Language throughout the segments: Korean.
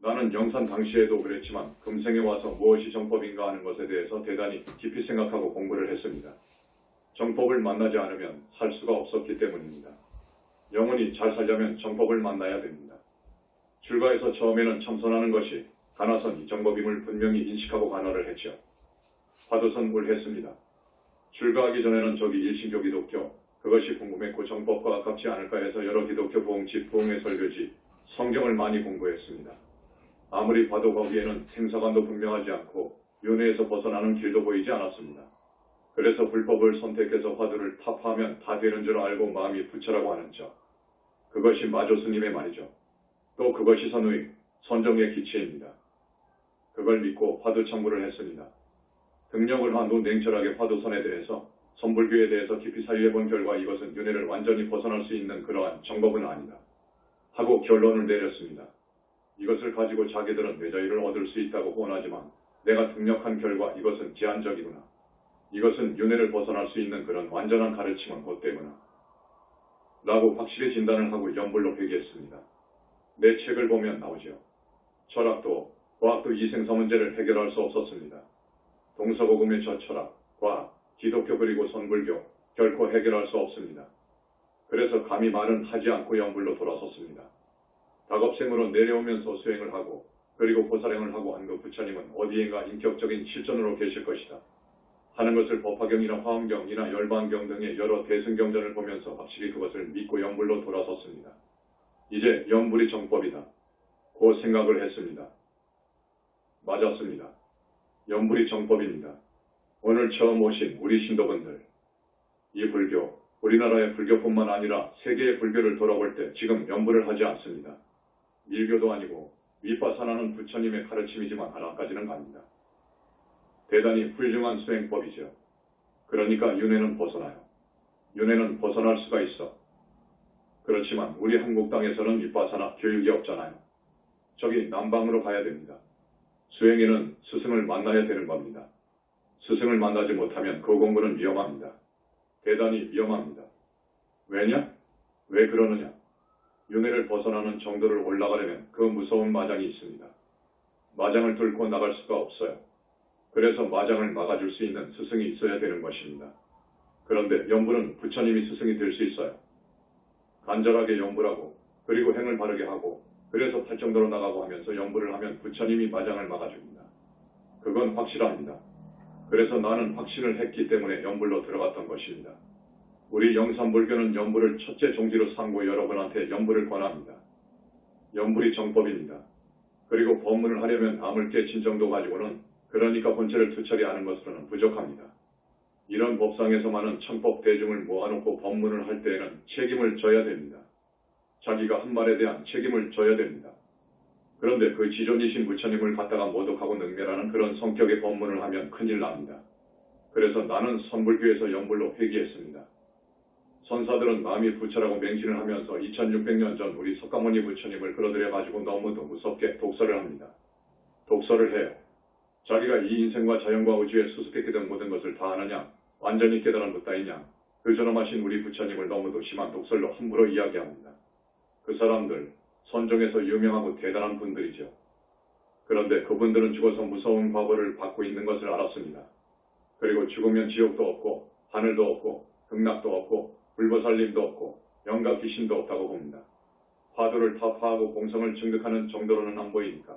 나는 영산 당시에도 그랬지만 금생에 와서 무엇이 정법인가 하는 것에 대해서 대단히 깊이 생각하고 공부를 했습니다. 정법을 만나지 않으면 살 수가 없었기 때문입니다. 영원히 잘 살려면 정법을 만나야 됩니다. 출가해서 처음에는 참선하는 것이 가나선이 정법임을 분명히 인식하고 간화를 했죠. 화두선물했습니다. 출가하기 전에는 저기 일신교 기독교, 그것이 궁금했고 정법과 아깝지 않을까 해서 여러 기독교 부흥집, 부흥의 설교지, 성경을 많이 공부했습니다. 아무리 봐도 거기에는 생사관도 분명하지 않고 윤회에서 벗어나는 길도 보이지 않았습니다. 그래서 불법을 선택해서 화두를 타파하면 다 되는 줄 알고 마음이 부처라고 하는 척. 그것이 마조 스님의 말이죠. 또 그것이 선우익, 선정의 기치입니다. 그걸 믿고 화두 청구를 했습니다. 등력을 한 후 냉철하게 화두선에 대해서 선불교에 대해서 깊이 사유해본 결과 이것은 윤회를 완전히 벗어날 수 있는 그러한 정법은 아니다 하고 결론을 내렸습니다. 이것을 가지고 자기들은 뇌자유를 얻을 수 있다고 호언하지만 내가 등력한 결과 이것은 제한적이구나. 이것은 윤회를 벗어날 수 있는 그런 완전한 가르침은 헛되구나. 라고 확실히 진단을 하고 연불로 회귀했습니다. 내 책을 보면 나오죠. 철학도 과학도 이생사 문제를 해결할 수 없었습니다. 동서고금의 저 철학, 과학, 기독교 그리고 선불교 결코 해결할 수 없습니다. 그래서 감히 말은 하지 않고 연불로 돌아섰습니다. 작업생으로 내려오면서 수행을 하고 그리고 보살행을 하고 한 그 부처님은 어디엔가 인격적인 실존으로 계실 것이다 하는 것을 법화경이나 화엄경이나 열반경 등의 여러 대승경전을 보면서 확실히 그것을 믿고 연불로 돌아섰습니다. 이제 연불이 정법이다. 고 생각을 했습니다. 맞았습니다. 연불이 정법입니다. 오늘 처음 오신 우리 신도분들, 이 불교, 우리나라의 불교뿐만 아니라 세계의 불교를 돌아볼 때 지금 연불을 하지 않습니다. 밀교도 아니고 위파사나는 부처님의 가르침이지만 하나까지는 갑니다. 대단히 훌륭한 수행법이죠. 그러니까 윤회는 벗어나요. 윤회는 벗어날 수가 있어. 그렇지만 우리 한국 땅에서는 위파사나 교육이 없잖아요. 저기 남방으로 가야 됩니다. 수행에는 스승을 만나야 되는 겁니다. 스승을 만나지 못하면 그 공부는 위험합니다. 대단히 위험합니다. 왜냐? 왜 그러느냐? 윤회를 벗어나는 정도를 올라가려면 그 무서운 마장이 있습니다. 마장을 뚫고 나갈 수가 없어요. 그래서 마장을 막아줄 수 있는 스승이 있어야 되는 것입니다. 그런데 연불은 부처님이 스승이 될 수 있어요. 간절하게 연불하고 그리고 행을 바르게 하고 그래서 팔정도로 나가고 하면서 연불을 하면 부처님이 마장을 막아줍니다. 그건 확실합니다. 그래서 나는 확신을 했기 때문에 연불로 들어갔던 것입니다. 우리 영산불교는 연불을 첫째 종지로 삼고 여러분한테 연불을 권합니다. 연불이 정법입니다. 그리고 법문을 하려면 암을 깨친 정도 가지고는 그러니까 본체를 투철히 아는 것으로는 부족합니다. 이런 법상에서만은 천법 대중을 모아놓고 법문을 할 때에는 책임을 져야 됩니다. 자기가 한 말에 대한 책임을 져야 됩니다. 그런데 그 지존이신 부처님을 갖다가 모독하고 능멸하는 그런 성격의 법문을 하면 큰일 납니다. 그래서 나는 선불교에서 연불로 회귀했습니다. 선사들은 마음이 부처라고 맹신을 하면서 2600년 전 우리 석가모니 부처님을 끌어들여가지고 너무도 무섭게 독설을 합니다. 독설을 해요. 자기가 이 인생과 자연과 우주에 수수께끼 등 모든 것을 다 아느냐, 완전히 깨달은 부따이냐, 그 존엄하신 우리 부처님을 너무도 심한 독설로 함부로 이야기합니다. 그 사람들, 선종에서 유명하고 대단한 분들이죠. 그런데 그분들은 죽어서 무서운 과보를 받고 있는 것을 알았습니다. 그리고 죽으면 지옥도 없고, 하늘도 없고, 극락도 없고, 불보살님도 없고, 영각 귀신도 없다고 봅니다. 화두를 타파하고 공성을 증득하는 정도로는 안 보이니까.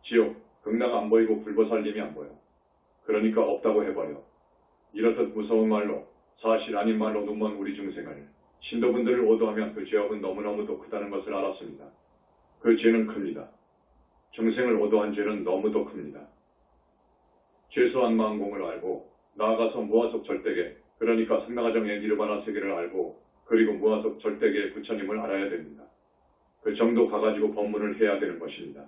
지옥, 극락 안 보이고 불보살님이 안 보여. 그러니까 없다고 해버려. 이렇듯 무서운 말로, 사실 아닌 말로 눈먼 우리 중생을, 신도분들을 오도하면 그 죄업은 너무너무도 크다는 것을 알았습니다. 그 죄는 큽니다. 중생을 오도한 죄는 너무도 큽니다. 최소한 마음공을 알고 나아가서 무아속 절대계, 그러니까 상나가정의 니르바나 세계를 알고 그리고 무아속 절대계의 부처님을 알아야 됩니다. 그 정도 가가지고 법문을 해야 되는 것입니다.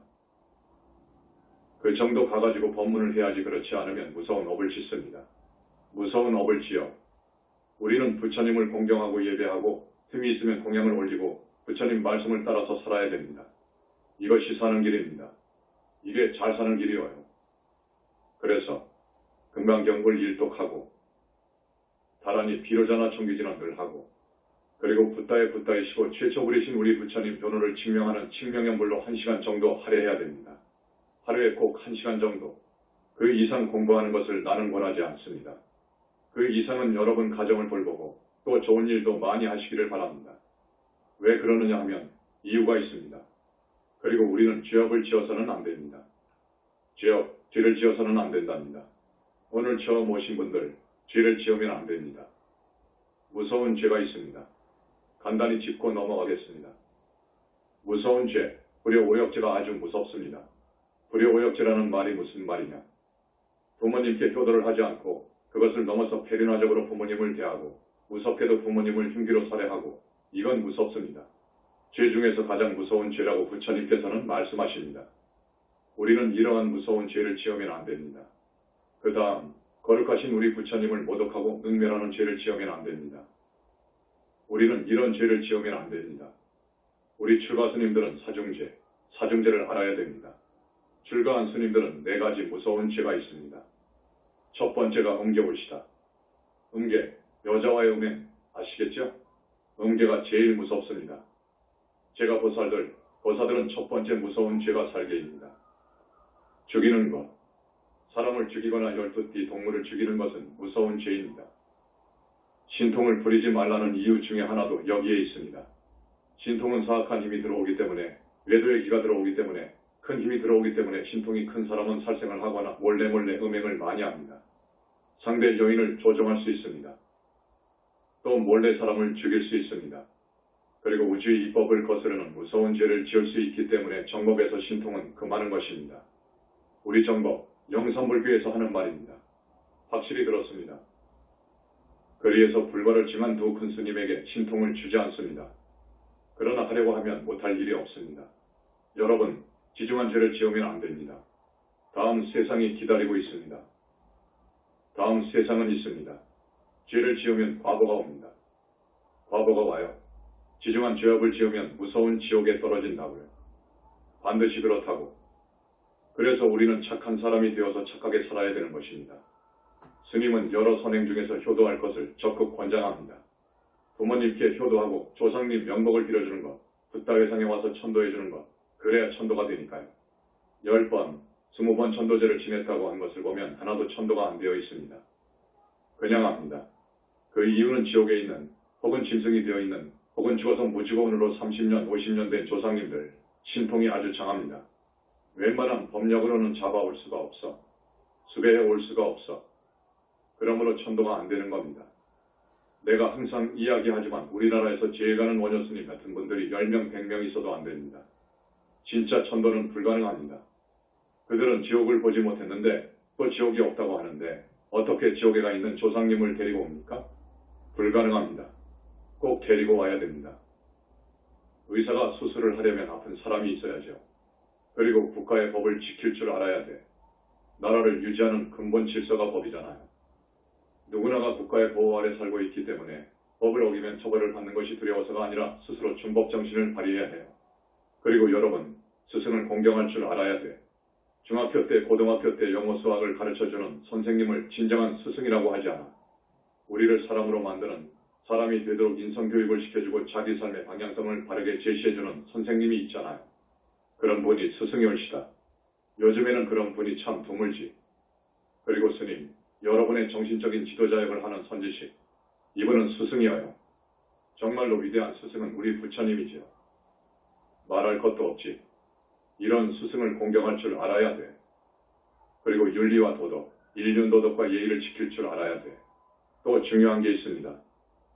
그 정도 가가지고 법문을 해야지 그렇지 않으면 무서운 업을 짓습니다. 무서운 업을 지어 우리는 부처님을 공경하고 예배하고 틈이 있으면 공양을 올리고 부처님 말씀을 따라서 살아야 됩니다. 이것이 사는 길입니다. 이게 잘 사는 길이어요. 그래서 금강경불 일독하고 다란히 비로자나 청기진언 늘 하고 그리고 붓다이시고 최초 부리신 우리 부처님 변호를 증명하는 칙명연불로 1시간 정도 할애해야 됩니다. 하루에 꼭 1시간 정도. 그 이상 공부하는 것을 나는 권하지 않습니다. 그 이상은 여러분 가정을 돌보고 또 좋은 일도 많이 하시기를 바랍니다. 왜 그러느냐 하면 이유가 있습니다. 그리고 우리는 죄업을 지어서는 안 됩니다. 죄를 지어서는 안 된답니다. 오늘 처음 오신 분들, 죄를 지으면 안 됩니다. 무서운 죄가 있습니다. 간단히 짚고 넘어가겠습니다. 무서운 죄, 불효오역죄가 아주 무섭습니다. 불효오역죄라는 말이 무슨 말이냐? 부모님께 효도를 하지 않고 그것을 넘어서 폐륜화적으로 부모님을 대하고 무섭게도 부모님을 흉기로 살해하고 이건 무섭습니다. 죄 중에서 가장 무서운 죄라고 부처님께서는 말씀하십니다. 우리는 이러한 무서운 죄를 지으면 안 됩니다. 그 다음 거룩하신 우리 부처님을 모독하고 능멸하는 죄를 지으면 안 됩니다. 우리는 이런 죄를 지으면 안 됩니다. 우리 출가 스님들은 사중죄를 알아야 됩니다. 출가한 스님들은 4가지 무서운 죄가 있습니다. 첫 번째가 음계올시다. 음계, 여자와의 음행 아시겠죠? 음계가 제일 무섭습니다. 제가 보살들은 첫 번째 무서운 죄가 살계입니다. 죽이는 것, 사람을 죽이거나 12띠 동물을 죽이는 것은 무서운 죄입니다. 신통을 부리지 말라는 이유 중에 하나도 여기에 있습니다. 신통은 사악한 힘이 들어오기 때문에, 외도의 기가 들어오기 때문에, 큰 힘이 들어오기 때문에 신통이 큰 사람은 살생을 하거나 몰래 음행을 많이 합니다. 상대 여인을 조종할 수 있습니다. 또 몰래 사람을 죽일 수 있습니다. 그리고 우주의 이법을 거스르는 무서운 죄를 지을 수 있기 때문에 정법에서 신통은 금하는 것입니다. 우리 정법, 영산불교에서 하는 말입니다. 확실히 그렇습니다. 그리에서 불과를 증한 두 큰 스님에게 신통을 주지 않습니다. 그러나 하려고 하면 못할 일이 없습니다. 여러분, 지중한 죄를 지으면 안 됩니다. 다음 세상이 기다리고 있습니다. 다음 세상은 있습니다. 죄를 지으면 과거가 옵니다. 과거가 와요. 지중한 죄업을 지으면 무서운 지옥에 떨어진다고요. 반드시 그렇다고. 그래서 우리는 착한 사람이 되어서 착하게 살아야 되는 것입니다. 스님은 여러 선행 중에서 효도할 것을 적극 권장합니다. 부모님께 효도하고 조상님 명복을 빌어주는 것, 붓다회상에 와서 천도해주는 것, 그래야 천도가 되니까요. 10번, 20번 천도제를 지냈다고 한 것을 보면 하나도 천도가 안 되어 있습니다. 그냥 합니다. 그 이유는 지옥에 있는, 혹은 짐승이 되어 있는, 혹은 죽어서 무직원으로 30년, 50년 된 조상님들, 신통이 아주 장합니다. 웬만한 법력으로는 잡아올 수가 없어. 수배해 올 수가 없어. 그러므로 천도가 안 되는 겁니다. 내가 항상 이야기하지만 우리나라에서 지혜가는 원효스님 같은 분들이 10명, 100명 있어도 안 됩니다. 진짜 천도는 불가능합니다. 그들은 지옥을 보지 못했는데 또 지옥이 없다고 하는데 어떻게 지옥에 가 있는 조상님을 데리고 옵니까? 불가능합니다. 꼭 데리고 와야 됩니다. 의사가 수술을 하려면 아픈 사람이 있어야죠. 그리고 국가의 법을 지킬 줄 알아야 돼. 나라를 유지하는 근본 질서가 법이잖아요. 누구나가 국가의 보호 아래 살고 있기 때문에 법을 어기면 처벌을 받는 것이 두려워서가 아니라 스스로 준법 정신을 발휘해야 해요. 그리고 여러분, 스승을 공경할 줄 알아야 돼. 중학교 때, 고등학교 때 영어 수학을 가르쳐주는 선생님을 진정한 스승이라고 하지 않아. 우리를 사람으로 만드는, 사람이 되도록 인성교육을 시켜주고 자기 삶의 방향성을 바르게 제시해주는 선생님이 있잖아요. 그런 분이 스승이 올시다. 요즘에는 그런 분이 참 드물지. 그리고 스님, 여러분의 정신적인 지도자 역을 하는 선지식, 이분은 스승이어요. 정말로 위대한 스승은 우리 부처님이지요. 말할 것도 없지. 이런 스승을 공경할 줄 알아야 돼. 그리고 윤리와 도덕, 인륜도덕과 예의를 지킬 줄 알아야 돼. 또 중요한 게 있습니다.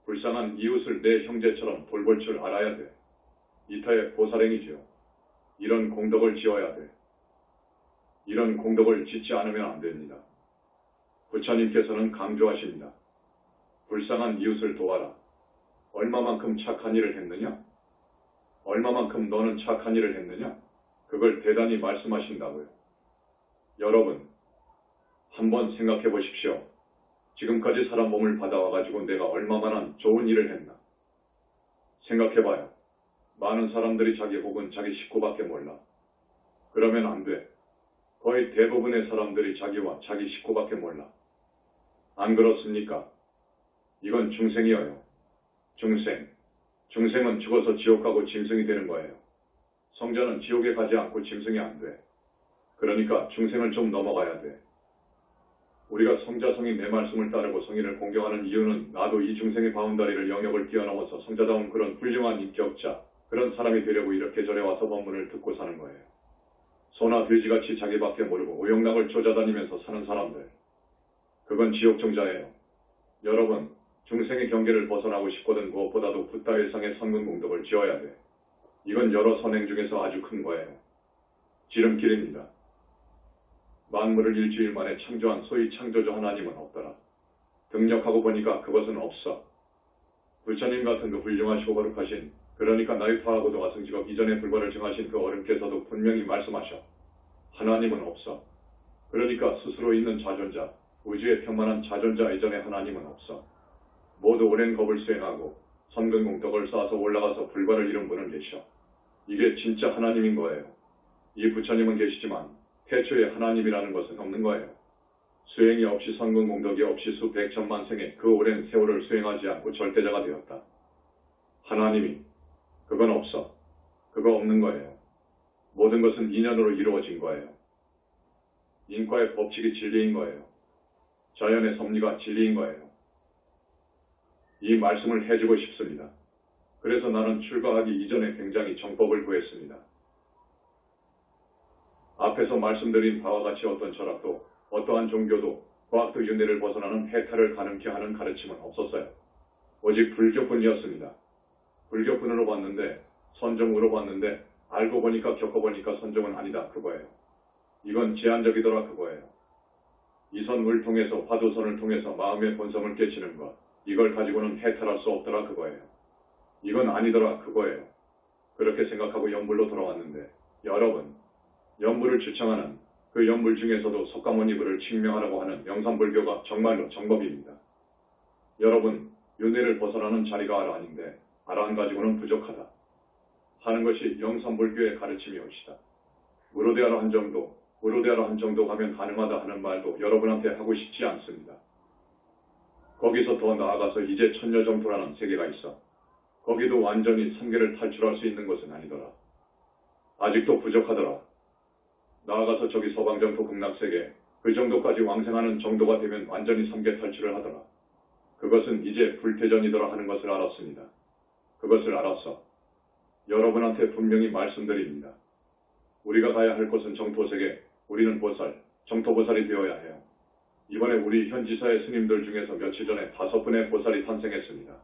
불쌍한 이웃을 내 형제처럼 돌볼 줄 알아야 돼. 이타의 보살행이지요. 이런 공덕을 지어야 돼. 이런 공덕을 짓지 않으면 안 됩니다. 부처님께서는 강조하십니다. 불쌍한 이웃을 도와라. 얼마만큼 착한 일을 했느냐? 얼마만큼 너는 착한 일을 했느냐? 그걸 대단히 말씀하신다고요. 여러분, 한번 생각해 보십시오. 지금까지 사람 몸을 받아와가지고 내가 얼마만한 좋은 일을 했나? 생각해봐요. 많은 사람들이 자기 혹은 자기 식구밖에 몰라. 그러면 안 돼. 거의 대부분의 사람들이 자기와 자기 식구밖에 몰라. 안 그렇습니까? 이건 중생이어요. 중생. 중생은 죽어서 지옥 가고 짐승이 되는 거예요. 성자는 지옥에 가지 않고 짐승이 안 돼. 그러니까 중생을 좀 넘어가야 돼. 우리가 성자성이 내 말씀을 따르고 성인을 공경하는 이유는 나도 이 중생의 바운다리를 영역을 뛰어넘어서 성자다운 그런 훌륭한 인격자, 그런 사람이 되려고 이렇게 절에 와서 법문을 듣고 사는 거예요. 소나 돼지같이 자기밖에 모르고 오용락을 쫓아다니면서 사는 사람들. 그건 지옥종자예요. 여러분, 중생의 경계를 벗어나고 싶거든 무엇보다도 붓다 일상의 선근공덕을 지어야 돼. 이건 여러 선행 중에서 아주 큰 거예요. 지름길입니다. 만물을 일주일 만에 창조한 소위 창조주 하나님은 없더라. 등력하고 보니까 그것은 없어. 부처님 같은 그 훌륭하시고 거룩하신, 그러니까 나이타하고도 와승직업 이전의 불과를 정하신 그 어른께서도 분명히 말씀하셔. 하나님은 없어. 그러니까 스스로 있는 자존자, 우주의 평만한 자존자 이전의 하나님은 없어. 모두 오랜 겁을 수행하고 선근공덕을 쌓아서 올라가서 불과를 이룬 분은 계셔. 이게 진짜 하나님인 거예요. 이 부처님은 계시지만 태초에 하나님이라는 것은 없는 거예요. 수행이 없이 선근공덕이 없이 수백 천만 생에 그 오랜 세월을 수행하지 않고 절대자가 되었다. 하나님이 그건 없어. 그거 없는 거예요. 모든 것은 인연으로 이루어진 거예요. 인과의 법칙이 진리인 거예요. 자연의 섭리가 진리인 거예요. 이 말씀을 해주고 싶습니다. 그래서 나는 출가하기 이전에 굉장히 정법을 구했습니다. 앞에서 말씀드린 바와 같이 어떤 철학도, 어떠한 종교도, 과학도 윤회를 벗어나는 해탈을 가능케 하는 가르침은 없었어요. 오직 불교뿐이었습니다. 불교뿐으로 봤는데, 선정으로 봤는데, 알고 보니까 겪어보니까 선정은 아니다 그거예요. 이건 제한적이더라 그거예요. 이선을 통해서 화두선을 통해서 마음의 본성을 깨치는 것, 이걸 가지고는 해탈할 수 없더라 그거예요. 이건 아니더라 그거예요. 그렇게 생각하고 연불로 돌아왔는데 여러분, 연불을 주창하는 그 연불 중에서도 석가모니불을 칭명하라고 하는 영산불교가 정말로 정법입니다. 여러분, 윤회를 벗어나는 자리가 아라한인데 아라한 가지고는 부족하다 하는 것이 영산불교의 가르침이옵시다. 무로대하러 한 정도, 무로대하러 한 정도 가면 가능하다 하는 말도 여러분한테 하고 싶지 않습니다. 거기서 더 나아가서 이제 천녀정토라는 세계가 있어. 거기도 완전히 삼계를 탈출할 수 있는 것은 아니더라. 아직도 부족하더라. 나아가서 저기 서방정토 극락세계, 그 정도까지 왕생하는 정도가 되면 완전히 삼계 탈출을 하더라. 그것은 이제 불태전이더라 하는 것을 알았습니다. 그것을 알았어. 여러분한테 분명히 말씀드립니다. 우리가 가야 할 곳은 정토세계, 우리는 보살, 정토보살이 되어야 해요. 이번에 우리 현지사의 스님들 중에서 며칠 전에 5분의 보살이 탄생했습니다.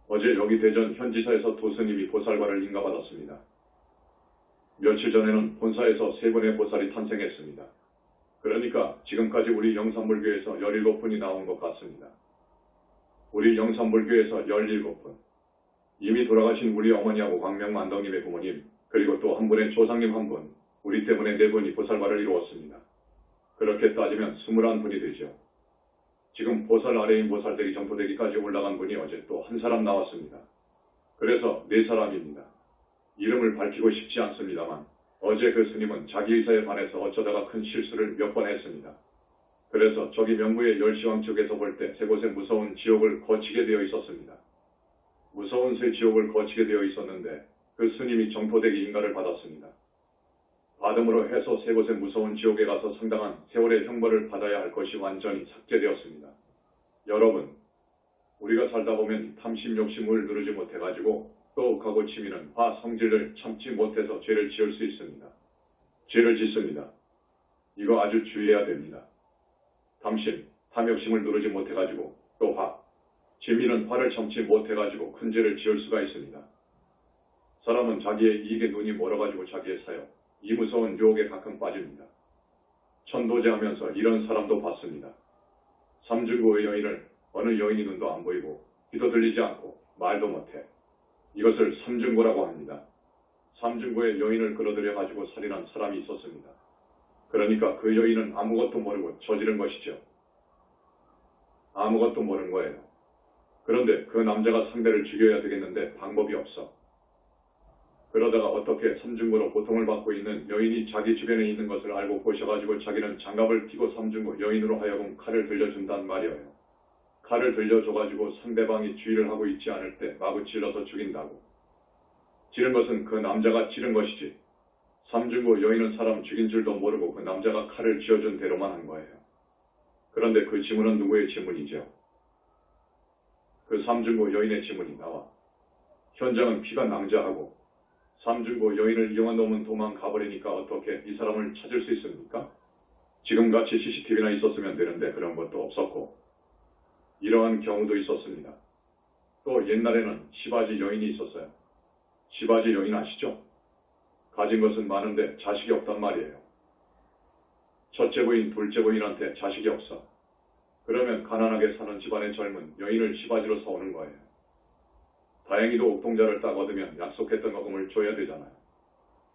어제 여기 대전 현지사에서 2스님이 보살과를 인가받았습니다. 며칠 전에는 본사에서 3분의 보살이 탄생했습니다. 그러니까 지금까지 우리 영산불교에서 17분이 나온 것 같습니다. 우리 영산불교에서 17분. 이미 돌아가신 우리 어머니하고 광명만덕님의 부모님, 그리고 또 한 분의 조상님 한 분, 우리 때문에 4분이 보살과를 이루었습니다. 그렇게 따지면 21분이 되죠. 지금 보살 아래인 보살대기 정토대기까지 올라간 분이 어제 또 한 사람 나왔습니다. 그래서 4사람입니다. 이름을 밝히고 싶지 않습니다만 어제 그 스님은 자기 의사에 반해서 어쩌다가 큰 실수를 몇 번 했습니다. 그래서 저기 명부의 열시황 쪽에서 볼 때 세 곳의 무서운 지옥을 거치게 되어 있었습니다. 무서운 새 지옥을 거치게 되어 있었는데 그 스님이 정토대기 인가를 받았습니다. 받음으로 해서 세 곳의 무서운 지옥에 가서 상당한 세월의 형벌을 받아야 할 것이 완전히 삭제되었습니다. 여러분, 우리가 살다 보면 탐심 욕심을 누르지 못해가지고 또욱하고 치미는 화 성질을 참지 못해서 죄를 지을 수 있습니다. 죄를 짓습니다. 이거 아주 주의해야 됩니다. 탐심, 탐욕심을 누르지 못해가지고 또 화, 치미는 화를 참지 못해가지고 큰 죄를 지을 수가 있습니다. 사람은 자기의 이익에 눈이 멀어가지고 자기의 사욕, 이 무서운 유혹에 가끔 빠집니다. 천도제하면서 이런 사람도 봤습니다. 삼중고의 여인을 어느 여인이 눈도 안 보이고 귀도 들리지 않고 말도 못해. 이것을 삼중고라고 합니다. 삼중고의 여인을 끌어들여가지고 살인한 사람이 있었습니다. 그러니까 그 여인은 아무것도 모르고 저지른 것이죠. 아무것도 모르는 거예요. 그런데 그 남자가 상대를 죽여야 되겠는데 방법이 없어. 그러다가 어떻게 삼중고로 고통을 받고 있는 여인이 자기 주변에 있는 것을 알고 보셔가지고 자기는 장갑을 끼고 삼중고 여인으로 하여금 칼을 들려준단 말이에요. 칼을 들려줘가지고 상대방이 주의를 하고 있지 않을 때 마구 찔러서 죽인다고. 찌른 것은 그 남자가 찌른 것이지. 삼중고 여인은 사람 죽인 줄도 모르고 그 남자가 칼을 쥐어준 대로만 한 거예요. 그런데 그 지문은 누구의 지문이죠? 그 삼중고 여인의 지문이 나와. 현장은 피가 낭자하고 삼중고 여인을 이용한 놈은 도망가버리니까 어떻게 이 사람을 찾을 수 있습니까? 지금같이 CCTV나 있었으면 되는데 그런 것도 없었고 이러한 경우도 있었습니다. 또 옛날에는 시바지 여인이 있었어요. 시바지 여인 아시죠? 가진 것은 많은데 자식이 없단 말이에요. 첫째 부인, 둘째 부인한테 자식이 없어. 그러면 가난하게 사는 집안의 젊은 여인을 시바지로 사오는 거예요. 다행히도 옥동자를 딱 얻으면 약속했던 어금을 줘야 되잖아요.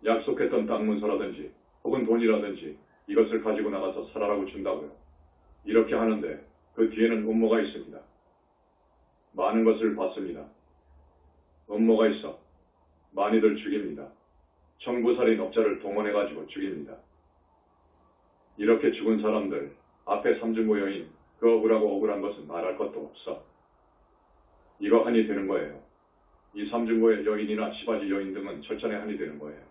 약속했던 땅 문서라든지 혹은 돈이라든지 이것을 가지고 나가서 살아라고 준다고요. 이렇게 하는데 그 뒤에는 음모가 있습니다. 많은 것을 봤습니다. 음모가 있어 많이들 죽입니다. 청부살인 업자를 동원해가지고 죽입니다. 이렇게 죽은 사람들 앞에 삼중고 여인 그 억울하고 억울한 것은 말할 것도 없어. 이거 한이 되는 거예요. 이 삼중고의 여인이나 시바지 여인 등은 철저히 한이 되는 거예요.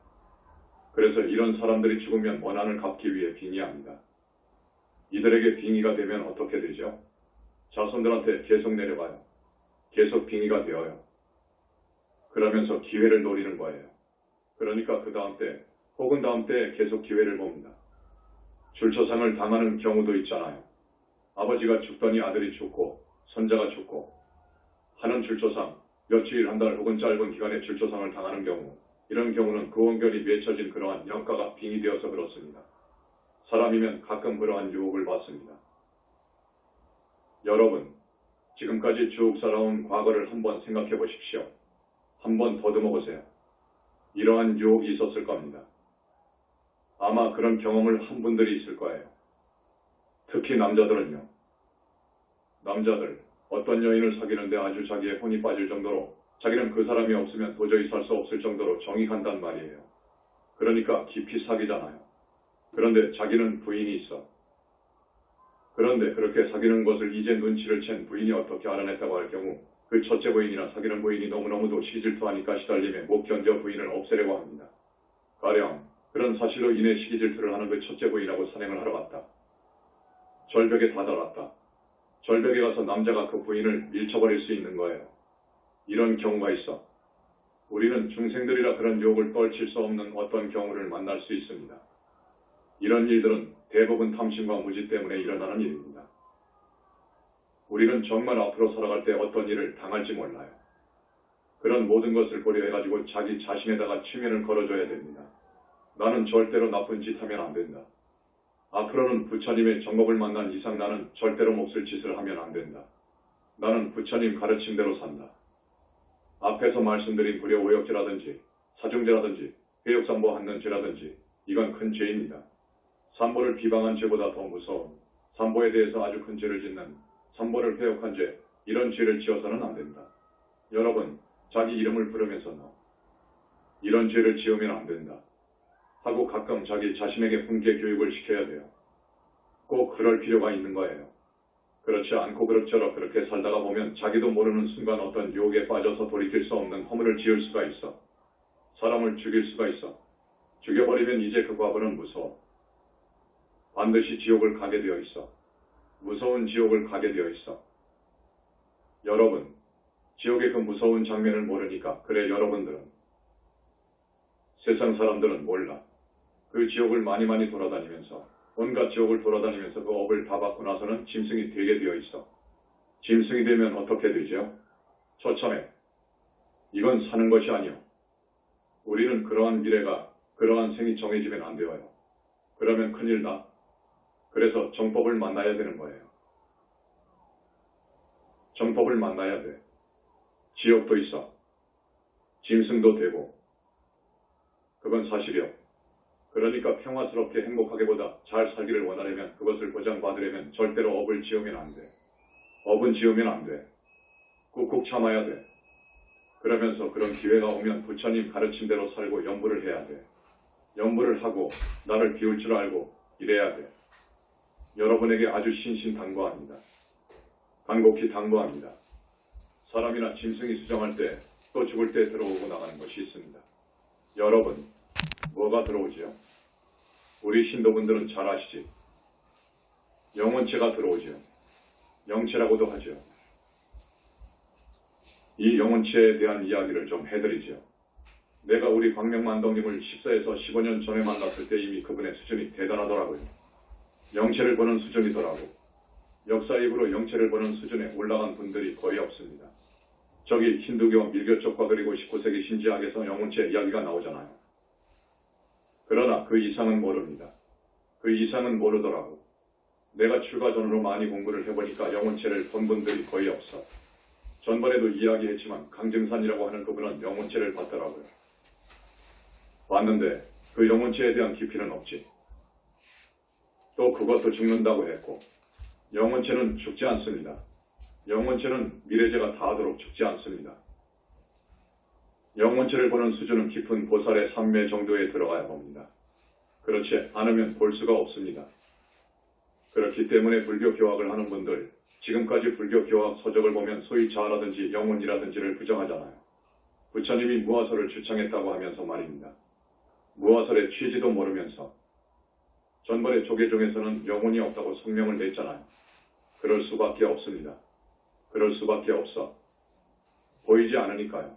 그래서 이런 사람들이 죽으면 원한을 갚기 위해 빙의합니다. 이들에게 빙의가 되면 어떻게 되죠? 자손들한테 계속 내려가요. 계속 빙의가 되어요. 그러면서 기회를 노리는 거예요. 그러니까 그 다음 때 혹은 다음 때에 계속 기회를 봅니다. 줄초상을 당하는 경우도 있잖아요. 아버지가 죽더니 아들이 죽고 손자가 죽고 하는 줄초상, 며칠 한 달 혹은 짧은 기간의 줄초상을 당하는 경우, 이런 경우는 그 원결이 맺혀진 그러한 영가가 빙의되어서 그렇습니다. 사람이면 가끔 그러한 유혹을 받습니다. 여러분, 지금까지 쭉 살아온 과거를 한번 생각해 보십시오. 한번 더듬어 보세요. 이러한 유혹이 있었을 겁니다. 아마 그런 경험을 한 분들이 있을 거예요. 특히 남자들은요. 남자들, 어떤 여인을 사귀는데 아주 자기의 혼이 빠질 정도로 자기는 그 사람이 없으면 도저히 살 수 없을 정도로 정이 간단 말이에요. 그러니까 깊이 사귀잖아요. 그런데 자기는 부인이 있어. 그런데 그렇게 사귀는 것을 이제 눈치를 챈 부인이 어떻게 알아냈다고 할 경우 그 첫째 부인이나 사귀는 부인이 너무너무도 시기질투하니까 시달림에 못 견뎌 부인을 없애려고 합니다. 가령 그런 사실로 인해 시기질투를 하는 그 첫째 부인하고 산행을 하러 갔다. 절벽에 다다랐다. 절벽에 가서 남자가 그 부인을 밀쳐버릴 수 있는 거예요. 이런 경우가 있어. 우리는 중생들이라 그런 유혹을 떨칠 수 없는 어떤 경우를 만날 수 있습니다. 이런 일들은 대부분 탐심과 무지 때문에 일어나는 일입니다. 우리는 정말 앞으로 살아갈 때 어떤 일을 당할지 몰라요. 그런 모든 것을 고려해가지고 자기 자신에다가 취면을 걸어줘야 됩니다. 나는 절대로 나쁜 짓 하면 안 된다. 앞으로는 부처님의 정법을 만난 이상 나는 절대로 몹쓸 짓을 하면 안 된다. 나는 부처님 가르침대로 산다. 앞에서 말씀드린 불효 오역죄라든지 사중죄라든지 회욕삼보하는 죄라든지 이건 큰 죄입니다. 삼보를 비방한 죄보다 더 무서운 삼보에 대해서 아주 큰 죄를 짓는 삼보를 회욕한 죄, 이런 죄를 지어서는 안 된다. 여러분, 자기 이름을 부르면서 이런 죄를 지으면 안 된다 하고 가끔 자기 자신에게 훈계 교육을 시켜야 돼요. 꼭 그럴 필요가 있는 거예요. 그렇지 않고 그럭저럭 그렇게 살다가 보면 자기도 모르는 순간 어떤 유혹에 빠져서 돌이킬 수 없는 허물을 지을 수가 있어. 사람을 죽일 수가 있어. 죽여버리면 이제 그 과거는 무서워. 반드시 지옥을 가게 되어 있어. 무서운 지옥을 가게 되어 있어. 여러분, 지옥의 그 무서운 장면을 모르니까 그래 여러분들은 세상 사람들은 몰라. 그 지옥을 많이 돌아다니면서 온갖 지옥을 돌아다니면서 그 업을 다 받고 나서는 짐승이 되게 되어 있어. 짐승이 되면 어떻게 되죠? 처참해. 이건 사는 것이 아니오. 우리는 그러한 미래가 그러한 생이 정해지면 안 되어요. 그러면 큰일 나. 그래서 정법을 만나야 되는 거예요. 정법을 만나야 돼. 지옥도 있어. 짐승도 되고. 그건 사실이요. 그러니까 평화스럽게 행복하게보다 잘 살기를 원하려면 그것을 보장받으려면 절대로 업을 지으면 안 돼. 업은 지으면 안 돼. 꾹꾹 참아야 돼. 그러면서 그런 기회가 오면 부처님 가르침대로 살고 연부를 해야 돼. 연부를 하고 나를 비울 줄 알고 이래야 돼. 여러분에게 아주 신신당부합니다. 간곡히 당부합니다. 사람이나 짐승이 수정할 때 또 죽을 때 들어오고 나가는 것이 있습니다. 여러분, 뭐가 들어오지요? 우리 신도분들은 잘 아시지? 영혼체가 들어오지요. 영체라고도 하지요. 이 영혼체에 대한 이야기를 좀 해드리지요. 내가 우리 광명만덕님을 14에서 15년 전에 만났을 때 이미 그분의 수준이 대단하더라고요. 영체를 보는 수준이더라고. 역사입으로 영체를 보는 수준에 올라간 분들이 거의 없습니다. 저기 힌두교, 밀교 쪽과 그리고 19세기 신지학에서 영혼체 이야기가 나오잖아요. 그러나 그 이상은 모릅니다. 그 이상은 모르더라고. 내가 출가 전으로 많이 공부를 해보니까 영혼체를 본 분들이 거의 없어. 전번에도 이야기했지만 강증산이라고 하는 그분은 영혼체를 봤더라고요. 봤는데 그 영혼체에 대한 깊이는 없지. 또 그것도 죽는다고 했고, 영혼체는 죽지 않습니다. 영혼체는 미래제가 닿도록 죽지 않습니다. 영혼체를 보는 수준은 깊은 보살의 삼매 정도에 들어가야 봅니다. 그렇지 않으면 볼 수가 없습니다. 그렇기 때문에 불교 교학을 하는 분들, 지금까지 불교 교학 서적을 보면 소위 자아라든지 영혼이라든지를 부정하잖아요. 부처님이 무화설을 주창했다고 하면서 말입니다. 무화설의 취지도 모르면서 전번에 조계종에서는 영혼이 없다고 성명을 냈잖아요. 그럴 수밖에 없습니다. 그럴 수밖에 없어. 보이지 않으니까요.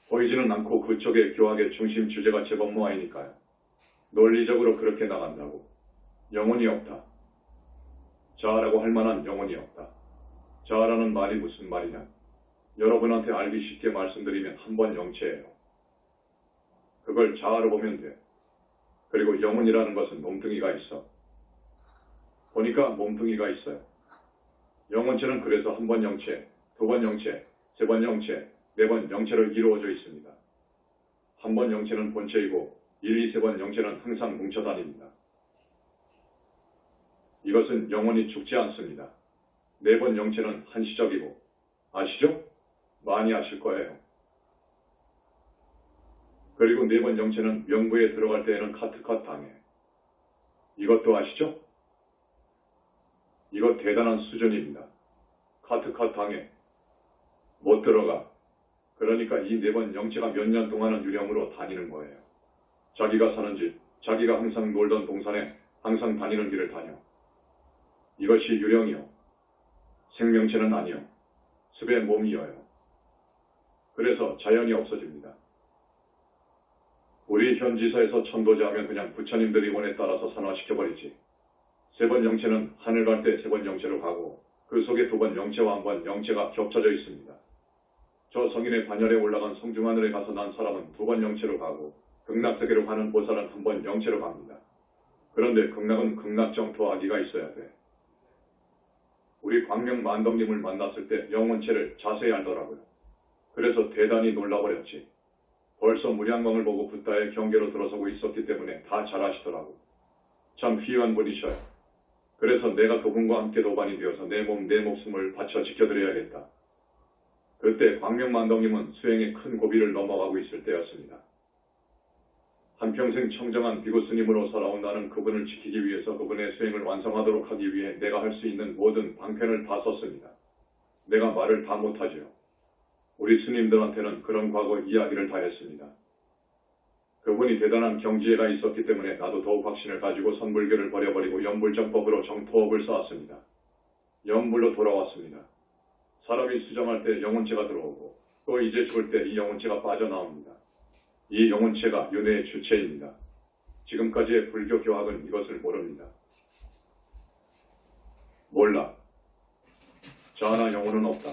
보이지는 않고 그쪽의 교학의 중심 주제가 제법모아이니까요. 논리적으로 그렇게 나간다고. 영혼이 없다. 자아라고 할 만한 영혼이 없다. 자아라는 말이 무슨 말이냐? 여러분한테 알기 쉽게 말씀드리면 한 번 영체예요. 그걸 자아로 보면 돼. 그리고 영혼이라는 것은 몸뚱이가 있어. 보니까 몸뚱이가 있어요. 영혼체는 그래서 한 번 영체, 두 번 영체, 세 번 영체, 네 번 영체로 이루어져 있습니다. 한 번 영체는 본체이고 1, 2, 3번 영체는 항상 뭉쳐 다닙니다. 이것은 영혼이 죽지 않습니다. 네 번 영체는 한시적이고, 아시죠? 많이 아실 거예요. 그리고 네 번 영체는 명부에 들어갈 때에는 카트컷 당해. 이것도 아시죠? 이거 대단한 수준입니다. 카트컷 당해. 못 들어가. 그러니까 이 네 번 영체가 몇 년 동안은 유령으로 다니는 거예요. 자기가 사는 집, 자기가 항상 놀던 동산에 항상 다니는 길을 다녀. 이것이 유령이요. 생명체는 아니요. 습의 몸이어요. 그래서 자연이 없어집니다. 우리 현지사에서 천도제 하면 그냥 부처님들이 원에 따라서 산화시켜버리지. 세 번 영체는 하늘 갈 때 세 번 영체로 가고 그 속에 두 번 영체와 한 번 영체가 겹쳐져 있습니다. 저 성인의 반열에 올라간 성중하늘에 가서 난 사람은 두 번 영체로 가고 극락세계로 가는 보살은 한 번 영체로 갑니다. 그런데 극락은 극락정토아기가 있어야 돼. 우리 광명만덕님을 만났을 때 영혼체를 자세히 알더라고요. 그래서 대단히 놀라버렸지. 벌써 무량광을 보고 붓다의 경계로 들어서고 있었기 때문에 다 잘 아시더라고. 참 휘한 분이셔요. 그래서 내가 그분과 함께 도반이 되어서 내 몸, 내 목숨을 바쳐 지켜드려야겠다. 그때 광명만덕님은 수행의 큰 고비를 넘어가고 있을 때였습니다. 한평생 청정한 비구 스님으로 살아온 나는 그분을 지키기 위해서 그분의 수행을 완성하도록 하기 위해 내가 할 수 있는 모든 방편을 다 썼습니다. 내가 말을 다 못하지요. 우리 스님들한테는 그런 과거 이야기를 다 했습니다. 그분이 대단한 경지에가 있었기 때문에 나도 더욱 확신을 가지고 선불교를 버려버리고 연불정법으로 정토업을 쌓았습니다. 연불로 돌아왔습니다. 사람이 수정할 때 영혼체가 들어오고 또 이제 죽을 때 이 영혼체가 빠져나옵니다. 이 영혼체가 윤회의 주체입니다. 지금까지의 불교 교학은 이것을 모릅니다. 몰라. 자아나 영혼은 없다.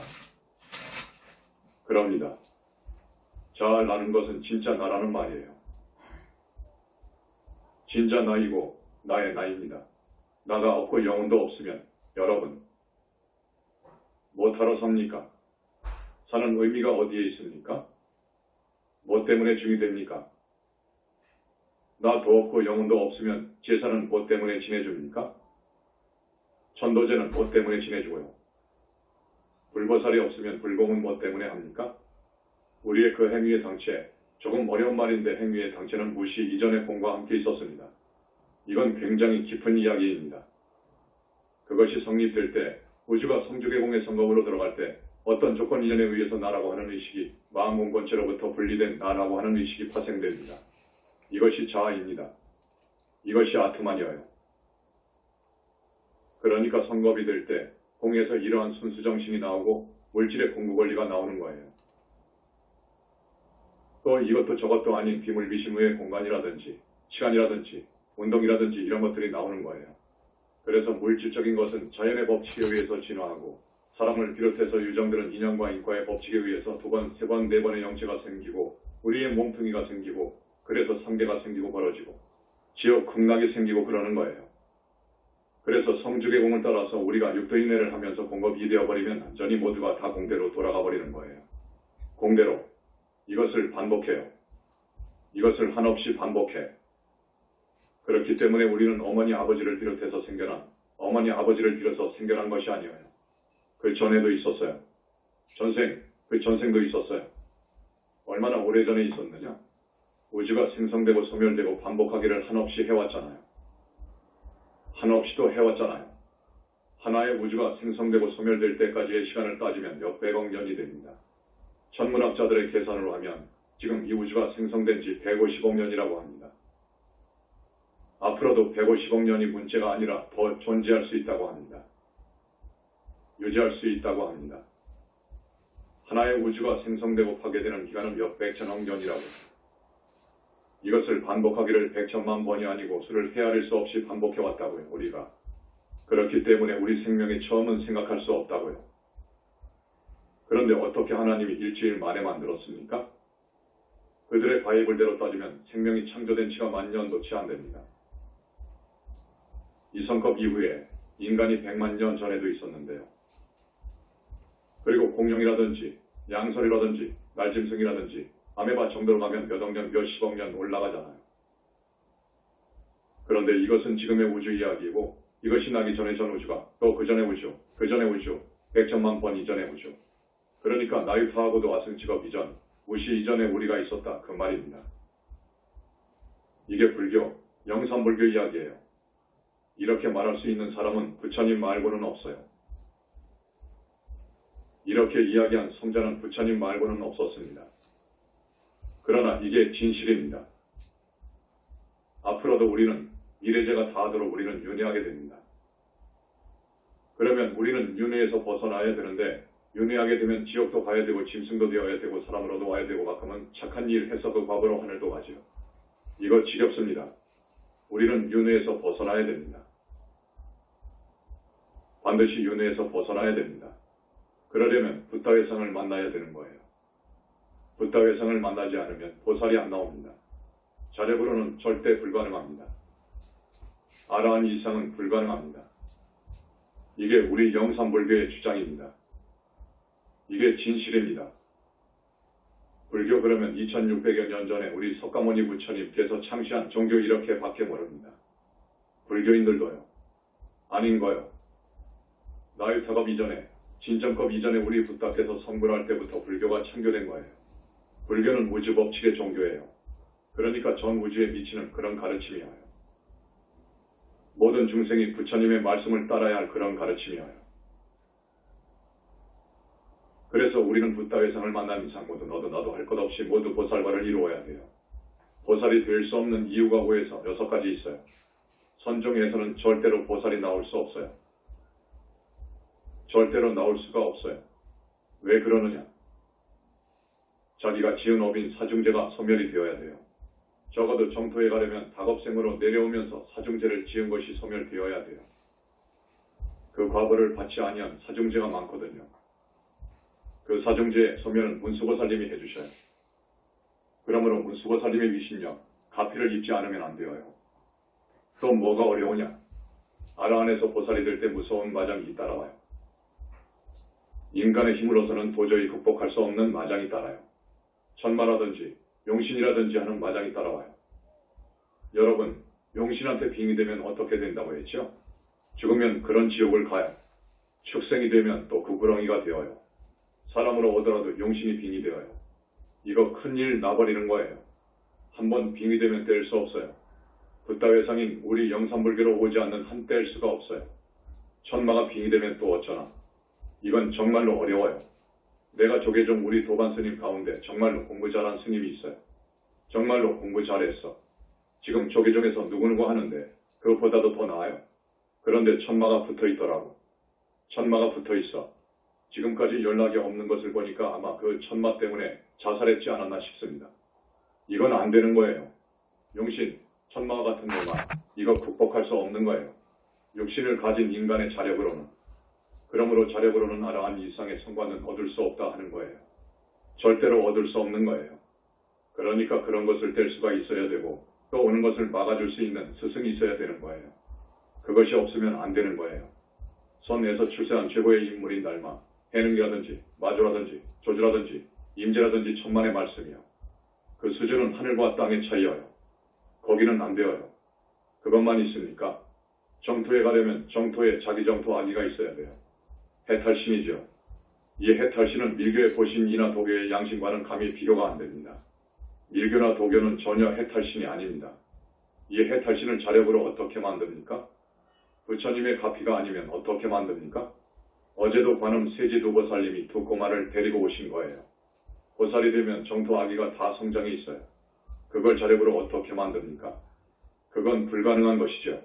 그럽니다. 자아라는 것은 진짜 나라는 말이에요. 진짜 나이고 나의 나입니다. 나가 없고 영혼도 없으면 여러분 뭐하러 삽니까? 사는 의미가 어디에 있습니까? 뭐 때문에 중이 됩니까? 나도 없고 영혼도 없으면 제사는 뭐 때문에 지내줍니까? 천도제는 뭐 때문에 지내주고요? 불보살이 없으면 불공은 뭐 때문에 합니까? 우리의 그 행위의 당체, 조금 어려운 말인데 행위의 당체는 무시 이전의 공과 함께 있었습니다. 이건 굉장히 깊은 이야기입니다. 그것이 성립될 때 우주가 성주계공의 성검으로 들어갈 때 어떤 조건 이전에 의해서 나라고 하는 의식이 마음 공권체로부터 분리된 나라고 하는 의식이 파생됩니다. 이것이 자아입니다. 이것이 아트만이어요. 그러니까 성겁이 될 때 공에서 이러한 순수정신이 나오고 물질의 공구권리가 나오는 거예요. 또 이것도 저것도 아닌 비물비심의 공간이라든지 시간이라든지 운동이라든지 이런 것들이 나오는 거예요. 그래서 물질적인 것은 자연의 법칙에 의해서 진화하고 사람을 비롯해서 유정들은 인연과 인과의 법칙에 의해서 두 번, 세 번, 네 번의 영체가 생기고 우리의 몸뚱이가 생기고 그래서 상대가 생기고 벌어지고 지옥 극락이 생기고 그러는 거예요. 그래서 성주계공을 따라서 우리가 육도인내를 하면서 공급이 되어버리면 완전히 모두가 다 공대로 돌아가 버리는 거예요. 공대로. 이것을 반복해요. 이것을 한없이 반복해. 그렇기 때문에 우리는 어머니 아버지를 비롯해서 생겨난, 어머니 아버지를 빌어서 생겨난 것이 아니에요. 그 전에도 있었어요. 그 전생도 있었어요. 얼마나 오래전에 있었느냐? 우주가 생성되고 소멸되고 반복하기를 한없이 해왔잖아요. 한없이도 해왔잖아요. 하나의 우주가 생성되고 소멸될 때까지의 시간을 따지면 몇백억 년이 됩니다. 천문학자들의 계산으로 하면 지금 이 우주가 생성된 지 150억 년이라고 합니다. 앞으로도 150억 년이 문제가 아니라 더 존재할 수 있다고 합니다. 유지할 수 있다고 합니다. 하나의 우주가 생성되고 파괴되는 기간은 몇백천억 년이라고. 이것을 반복하기를 백천만 번이 아니고 수를 헤아릴 수 없이 반복해왔다고요, 우리가. 그렇기 때문에 우리 생명의 처음은 생각할 수 없다고요. 그런데 어떻게 하나님이 일주일 만에 만들었습니까? 그들의 바이블대로 따지면 생명이 창조된 지가 만년도 채 안 됩니다. 이성컵 이후에 인간이 100만 년 전에도 있었는데요. 그리고 공룡이라든지 양설이라든지 날짐승이라든지 아메바 정도로 가면 몇억 년, 몇십억 년 올라가잖아요. 그런데 이것은 지금의 우주 이야기이고 이것이 나기 전에 전 우주가 또 그 전의 우주, 그 전의 우주, 백천만 번 이전의 우주. 그러니까 나유타하고도 아승직업 이전, 무시 이전에 우리가 있었다 그 말입니다. 이게 불교, 영산불교 이야기예요. 이렇게 말할 수 있는 사람은 부처님 말고는 없어요. 이렇게 이야기한 성자는 부처님 말고는 없었습니다. 그러나 이게 진실입니다. 앞으로도 우리는 미래제가 닿도록 우리는 윤회하게 됩니다. 그러면 우리는 윤회에서 벗어나야 되는데 윤회하게 되면 지옥도 가야 되고 짐승도 되어야 되고 사람으로도 와야 되고 가끔은 착한 일 해서 그 과보로 하늘도 가지요. 이거 지겹습니다. 우리는 윤회에서 벗어나야 됩니다. 반드시 윤회에서 벗어나야 됩니다. 그러려면 붓다회상을 만나야 되는 거예요. 붓다회상을 만나지 않으면 보살이 안 나옵니다. 자력으로는 절대 불가능합니다. 아라한 이상은 불가능합니다. 이게 우리 영산불교의 주장입니다. 이게 진실입니다. 불교 그러면 2600여 년 전에 우리 석가모니 부처님께서 창시한 종교 이렇게 밖에 모릅니다. 불교인들도요. 아닌 거요. 나유타급 이전에 진정급 이전에 우리 붓다께서 성불할 때부터 불교가 창조된 거예요. 불교는 우주 법칙의 종교예요. 그러니까 전 우주에 미치는 그런 가르침이에요. 모든 중생이 부처님의 말씀을 따라야 할 그런 가르침이에요. 그래서 우리는 붓다회상을 만난 이상 모두 너도 나도 할 것 없이 모두 보살과를 이루어야 돼요. 보살이 될 수 없는 이유가 5에서 6가지 있어요. 선종에서는 절대로 보살이 나올 수 없어요. 절대로 나올 수가 없어요. 왜 그러느냐? 자기가 지은 업인 사중제가 소멸이 되어야 돼요. 적어도 정토에 가려면 다급생으로 내려오면서 사중제를 지은 것이 소멸되어야 돼요. 그 과보를 받지 아니한 사중제가 많거든요. 그 사중제의 소멸은 문수보살님이 해주셔요. 그러므로 문수보살님의 위신력, 가피를 입지 않으면 안 되어요. 또 뭐가 어려우냐? 아라한에서 보살이 될 때 무서운 마장이 따라와요. 인간의 힘으로서는 도저히 극복할 수 없는 마장이 따라요. 천마라든지 용신이라든지 하는 마장이 따라와요. 여러분, 용신한테 빙이 되면 어떻게 된다고 했죠? 죽으면 그런 지옥을 가요. 축생이 되면 또 그 구렁이가 되어요. 사람으로 오더라도 용신이 빙이 되어요. 이거 큰일 나버리는 거예요. 한번 빙이 되면 뗄 수 없어요. 붓다회상인 우리 영산불교로 오지 않는 한 뗄 수가 없어요. 천마가 빙이 되면 또 어쩌나. 이건 정말로 어려워요. 내가 조계종 우리 도반 스님 가운데 정말로 공부 잘한 스님이 있어요. 정말로 공부 잘했어. 지금 조계종에서 누구누구 하는데 그것보다도 더 나아요. 그런데 천마가 붙어있더라고. 천마가 붙어있어. 지금까지 연락이 없는 것을 보니까 아마 그 천마 때문에 자살했지 않았나 싶습니다. 이건 안 되는 거예요. 용신, 천마와 같은 놈아, 이거 극복할 수 없는 거예요. 육신을 가진 인간의 자력으로는. 그러므로 자력으로는 아라한 이상의 성과는 얻을 수 없다 하는 거예요. 절대로 얻을 수 없는 거예요. 그러니까 그런 것을 뗄 수가 있어야 되고 또 오는 것을 막아줄 수 있는 스승이 있어야 되는 거예요. 그것이 없으면 안 되는 거예요. 선에서 출세한 최고의 인물인 달마, 해능이라든지 마조라든지 조주라든지 임재라든지 천만의 말씀이요. 그 수준은 하늘과 땅의 차이여요. 거기는 안 되어요. 그것만 있습니까? 정토에 가려면 정토에 자기 정토 아기가 있어야 돼요. 해탈신이죠. 이 해탈신은 밀교의 보신이나 도교의 양신과는 감히 비교가 안 됩니다. 밀교나 도교는 전혀 해탈신이 아닙니다. 이 해탈신을 자력으로 어떻게 만듭니까? 부처님의 가피가 아니면 어떻게 만듭니까? 어제도 관음 세지도보살님이 두 꼬마를 데리고 오신 거예요. 보살이 되면 정토 아기가 다 성장해 있어요. 그걸 자력으로 어떻게 만듭니까? 그건 불가능한 것이죠.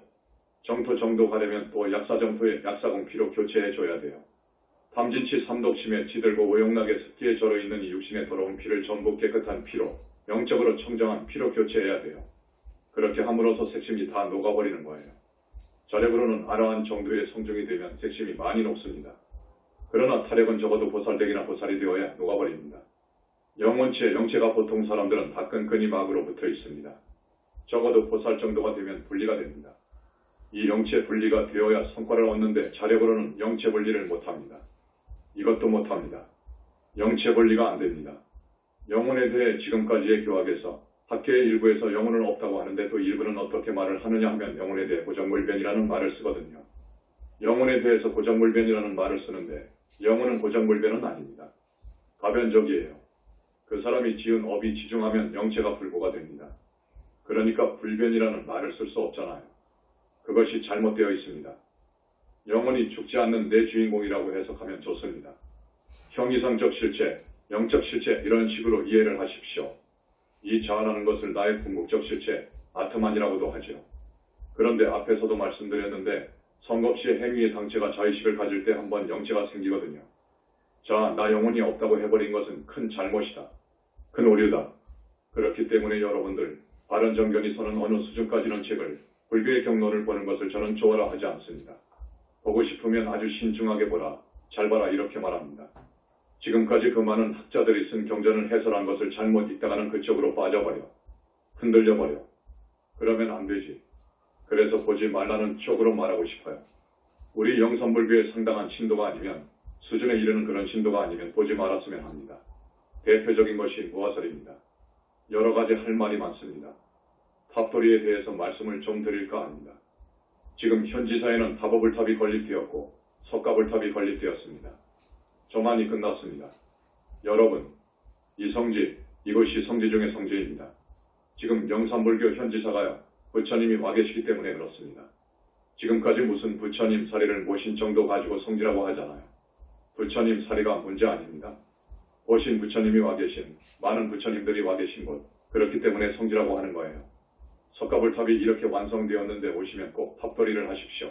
정토 정도 가려면 또 약사정토에 약사공피로 교체해줘야 돼요. 탐진치 삼독심에 지들고 오용락에 습기에 절어있는 이 육신의 더러운 피를 전부 깨끗한 피로, 영적으로 청정한 피로 교체해야 돼요. 그렇게 함으로써 색심이 다 녹아버리는 거예요. 자력으로는 아라한 정도의 성종이 되면 색심이 많이 녹습니다. 그러나 타력은 적어도 보살되기나 보살이 되어야 녹아버립니다. 영혼체, 영체가 보통 사람들은 다 끈끈이 막으로 붙어 있습니다. 적어도 보살 정도가 되면 분리가 됩니다. 이 영체 분리가 되어야 성과를 얻는데 자력으로는 영체 분리를 못합니다. 이것도 못합니다. 영체 분리가 안 됩니다. 영혼에 대해 지금까지의 교학에서 학계의 일부에서 영혼은 없다고 하는데 또 일부는 어떻게 말을 하느냐 하면 영혼에 대해 고정불변이라는 말을 쓰거든요. 영혼에 대해서 고정불변이라는 말을 쓰는데 영혼은 고정불변은 아닙니다. 가변적이에요. 그 사람이 지은 업이 지중하면 영체가 불고가 됩니다. 그러니까 불변이라는 말을 쓸 수 없잖아요. 그것이 잘못되어 있습니다. 영혼이 죽지 않는 내 주인공이라고 해석하면 좋습니다. 형이상적 실체, 영적 실체 이런 식으로 이해를 하십시오. 이 자아라는 것을 나의 궁극적 실체, 아트만이라고도 하죠. 그런데 앞에서도 말씀드렸는데 성겁시의 행위의 당체가 자의식을 가질 때 한번 영체가 생기거든요. 자, 나 영혼이 없다고 해버린 것은 큰 잘못이다. 큰 오류다. 그렇기 때문에 여러분들 바른정견이 서는 어느 수준까지는 책을 불교의 경론을 보는 것을 저는 좋아라 하지 않습니다. 보고 싶으면 아주 신중하게 보라. 잘 봐라 이렇게 말합니다. 지금까지 그 많은 학자들이 쓴 경전을 해설한 것을 잘못 읽다가는 그쪽으로 빠져버려. 흔들려버려. 그러면 안 되지. 그래서 보지 말라는 쪽으로 말하고 싶어요. 우리 영산불교의 상당한 신도가 아니면 수준에 이르는 그런 신도가 아니면 보지 말았으면 합니다. 대표적인 것이 무화설입니다. 여러 가지 할 말이 많습니다. 탑돌이에 대해서 말씀을 좀 드릴까 합니다. 지금 현지사에는 다보불탑이 건립되었고 석가불탑이 건립되었습니다. 조만이 끝났습니다. 여러분, 이 성지, 이곳이 성지 중의 성지입니다. 지금 영산불교 현지사가요, 부처님이 와 계시기 때문에 그렇습니다. 지금까지 무슨 부처님 사리를 모신 정도 가지고 성지라고 하잖아요. 부처님 사리가 문제 아닙니다. 오신 부처님이 와 계신, 많은 부처님들이 와 계신 곳, 그렇기 때문에 성지라고 하는 거예요. 석가불탑이 이렇게 완성되었는데 오시면 꼭 탑돌이를 하십시오.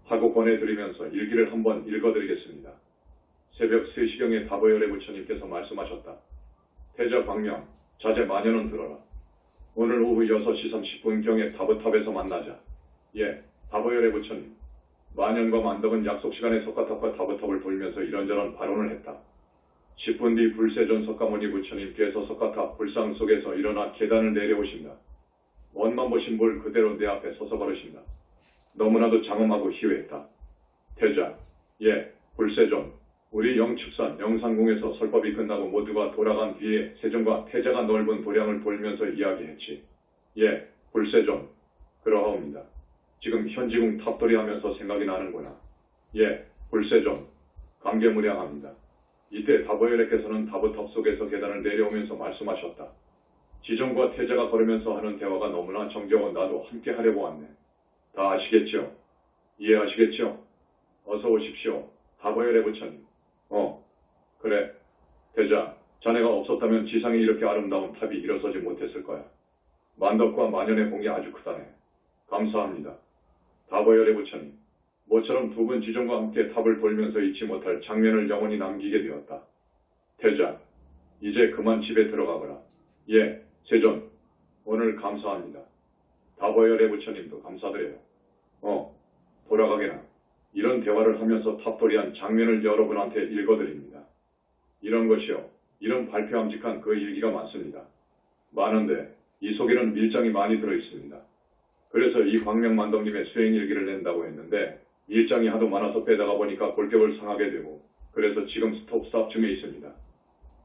하고 권해드리면서 일기를 한번 읽어드리겠습니다. 새벽 3시경에 다보열의 부처님께서 말씀하셨다. 태자 광명, 자제 마녀는 들어라. 오늘 오후 6시 30분경에 다보탑에서 만나자. 예, 다보열의 부처님. 만연과 만덕은 약속시간에 석가탑과 다보탑을 돌면서 이런저런 발언을 했다. 10분 뒤 불세존 석가모니 부처님께서 석가탑 불상 속에서 일어나 계단을 내려오신다. 원만 보신 볼 그대로 내 앞에 서서 걸으신다. 너무나도 장엄하고 희외했다. 태자, 예, 불세존, 우리 영축산 영산궁에서 설법이 끝나고 모두가 돌아간 뒤에 세존과 태자가 넓은 도량을 돌면서 이야기했지. 예, 불세존, 그러하옵니다. 지금 현지궁 탑돌이 하면서 생각이 나는구나. 예, 불세존, 감개무량합니다. 이때 다보열애께서는 다보탑 속에서 계단을 내려오면서 말씀하셨다. 지존과 태자가 걸으면서 하는 대화가 너무나 정겨워 나도 함께 하려고 왔네. 다 아시겠죠? 이해하시겠죠? 어서 오십시오. 다보열의 부처님. 그래. 대자, 자네가 없었다면 지상에 이렇게 아름다운 탑이 일어서지 못했을 거야. 만덕과 만연의 공이 아주 크다네. 감사합니다. 다보열의 부처님. 모처럼 두 분 지존과 함께 탑을 돌면서 잊지 못할 장면을 영원히 남기게 되었다. 대자, 이제 그만 집에 들어가거라. 예, 세존. 오늘 감사합니다. 다보열의 부처님도 감사드려요. 돌아가게나. 이런 대화를 하면서 탑돌이한 장면을 여러분한테 읽어드립니다. 이런 것이요. 이런 발표함직한 그 일기가 많습니다. 많은데 이 속에는 밀장이 많이 들어있습니다. 그래서 이 광명만덕님의 수행일기를 낸다고 했는데 밀장이 하도 많아서 빼다가 보니까 골격을 상하게 되고 그래서 지금 스톱스탑 중에 있습니다.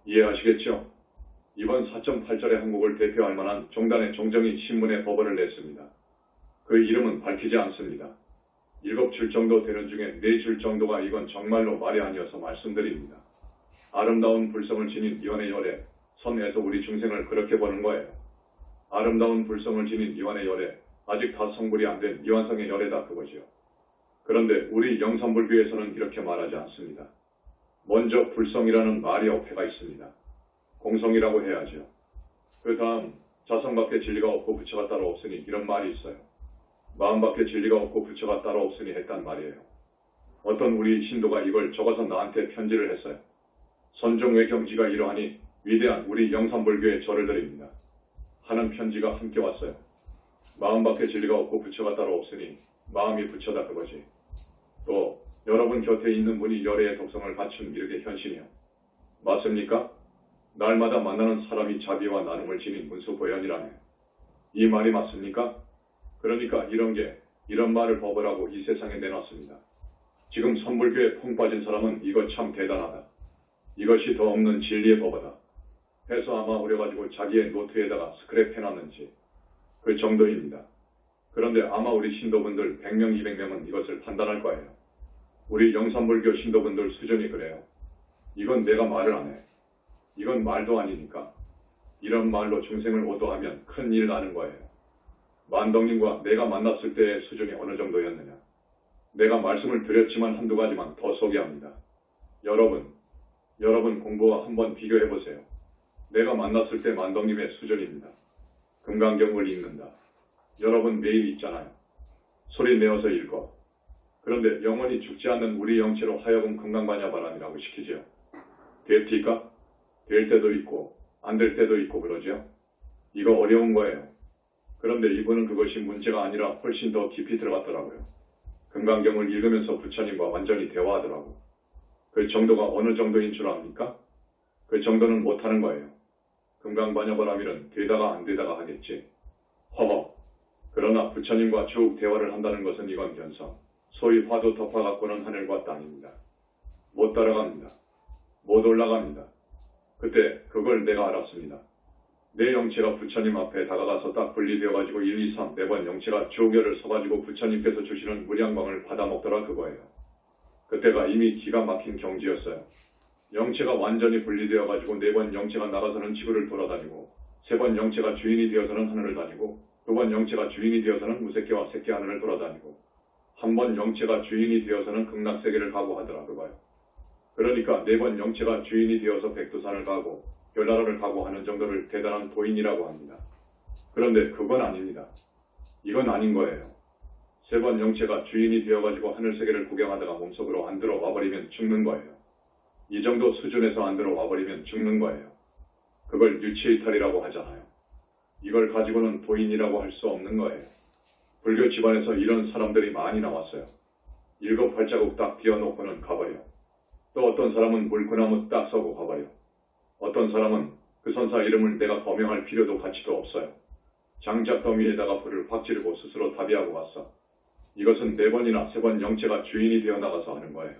이해하시겠죠? 이번 4.8절의 한국을 대표할 만한 종단의 종정이 신문에 법원을 냈습니다. 그 이름은 밝히지 않습니다. 7줄 정도 되는 중에 4줄 정도가 이건 정말로 말이 아니어서 말씀드립니다. 아름다운 불성을 지닌 이완의 열애, 선에서 우리 중생을 그렇게 보는 거예요. 아름다운 불성을 지닌 이완의 열애, 아직 다 성불이 안 된 이완성의 열애다 그거지요. 그런데 우리 영산불교에서는 이렇게 말하지 않습니다. 먼저 불성이라는 말이 어폐가 있습니다. 공성이라고 해야죠. 그 다음 자성밖에 진리가 없고 부처가 따로 없으니 이런 말이 있어요. 마음밖에 진리가 없고 부처가 따로 없으니 했단 말이에요. 어떤 우리 신도가 이걸 적어서 나한테 편지를 했어요. 선종의 경지가 이러하니 위대한 우리 영산불교의 절을 드립니다. 하는 편지가 함께 왔어요. 마음밖에 진리가 없고 부처가 따로 없으니 마음이 부처다 그거지. 또 여러분 곁에 있는 분이 열애의 독성을 갖춘 이렇게 현신이요. 맞습니까? 날마다 만나는 사람이 자비와 나눔을 지닌 문수보현이라네. 이 말이 맞습니까? 그러니까 이런 말을 법으라고 이 세상에 내놨습니다. 지금 선불교에 퐁 빠진 사람은 이거 참 대단하다. 이것이 더 없는 진리의 법이다. 해서 아마 우려가지고 자기의 노트에다가 스크랩 해놨는지 그 정도입니다. 그런데 아마 우리 신도분들 100명, 200명은 이것을 판단할 거예요. 우리 영산불교 신도분들 수준이 그래요. 이건 내가 말을 안 해. 이건 말도 아니니까. 이런 말로 중생을 오도하면 큰일 나는 거예요. 만덕님과 내가 만났을 때의 수준이 어느 정도였느냐. 내가 말씀을 드렸지만 한두 가지만 더 소개합니다. 여러분 공부와 한번 비교해보세요. 내가 만났을 때 만덕님의 수준입니다. 금강경을 읽는다. 여러분 매일 읽잖아요. 소리 내어서 읽어. 그런데 영원히 죽지 않는 우리 영체로 하여금 금강반야바람이라고 시키지요. 됩니까? 될 때도 있고 안 될 때도 있고 그러죠. 이거 어려운 거예요. 그런데 이분은 그것이 문제가 아니라 훨씬 더 깊이 들어갔더라고요. 금강경을 읽으면서 부처님과 완전히 대화하더라고. 그 정도가 어느 정도인 줄 압니까? 그 정도는 못하는 거예요. 금강반야바람일은 되다가 안 되다가 하겠지. 허허. 그러나 부처님과 쭉 대화를 한다는 것은 이건 견성. 소위 화두 덮어 갖고는 하늘과 땅입니다. 못 따라갑니다. 못 올라갑니다. 그때 그걸 내가 알았습니다. 내 영체가 부처님 앞에 다가가서 딱 분리되어가지고 1, 2, 3, 4번 영체가 조결을 서가지고 부처님께서 주시는 무량광을 받아먹더라 그거예요. 그때가 이미 기가 막힌 경지였어요. 영체가 완전히 분리되어가지고 4번 영체가 나가서는 지구를 돌아다니고 3번 영체가 주인이 되어서는 하늘을 다니고 2번 영체가 주인이 되어서는 무색계와 색계 하늘을 돌아다니고 1번 영체가 주인이 되어서는 극락세계를 가고 하더라 그거예요. 그러니까 4번 영체가 주인이 되어서 백두산을 가고 별나라를 가고 하는 정도를 대단한 도인이라고 합니다. 그런데 그건 아닙니다. 이건 아닌 거예요. 3번 영체가 주인이 되어가지고 하늘세계를 구경하다가 몸속으로 안 들어와 버리면 죽는 거예요. 이 정도 수준에서 안 들어와 버리면 죽는 거예요. 그걸 유체이탈이라고 하잖아요. 이걸 가지고는 도인이라고 할 수 없는 거예요. 불교 집안에서 이런 사람들이 많이 나왔어요. 7 발자국 딱 띄워놓고는 가버려. 또 어떤 사람은 물구나무 딱 서고 가버려. 어떤 사람은 그 선사 이름을 내가 거명할 필요도 가치도 없어요. 장작 더미에다가 불을 확 지르고 스스로 답이하고 갔어. 이것은 4번이나 3번 영체가 주인이 되어 나가서 하는 거예요.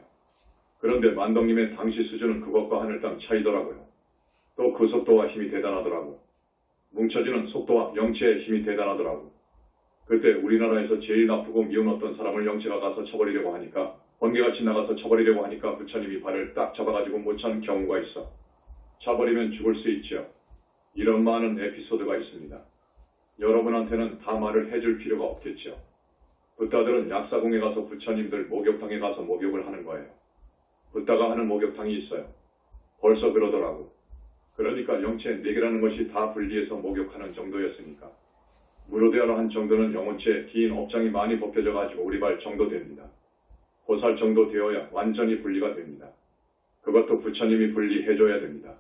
그런데 만덕님의 당시 수준은 그것과 하늘 땅 차이더라고요. 또 그 속도와 힘이 대단하더라고. 뭉쳐지는 속도와 영체의 힘이 대단하더라고. 그때 우리나라에서 제일 나쁘고 미운 어떤 사람을 영체가 가서 쳐버리려고 하니까 번개같이 나가서 쳐버리려고 하니까 부처님이 발을 딱 잡아가지고 못 찬 경우가 있어. 차버리면 죽을 수 있죠. 이런 많은 에피소드가 있습니다. 여러분한테는 다 말을 해줄 필요가 없겠죠. 붓다들은 약사궁에 가서 부처님들 목욕탕에 가서 목욕을 하는 거예요. 붓다가 하는 목욕탕이 있어요. 벌써 그러더라고. 그러니까 영체 4개라는 것이 다 분리해서 목욕하는 정도였으니까. 무로대하러 한 정도는 영혼체 긴 업장이 많이 벗겨져 가지고 우리발 정도 됩니다. 보살 정도 되어야 완전히 분리가 됩니다. 그것도 부처님이 분리해줘야 됩니다.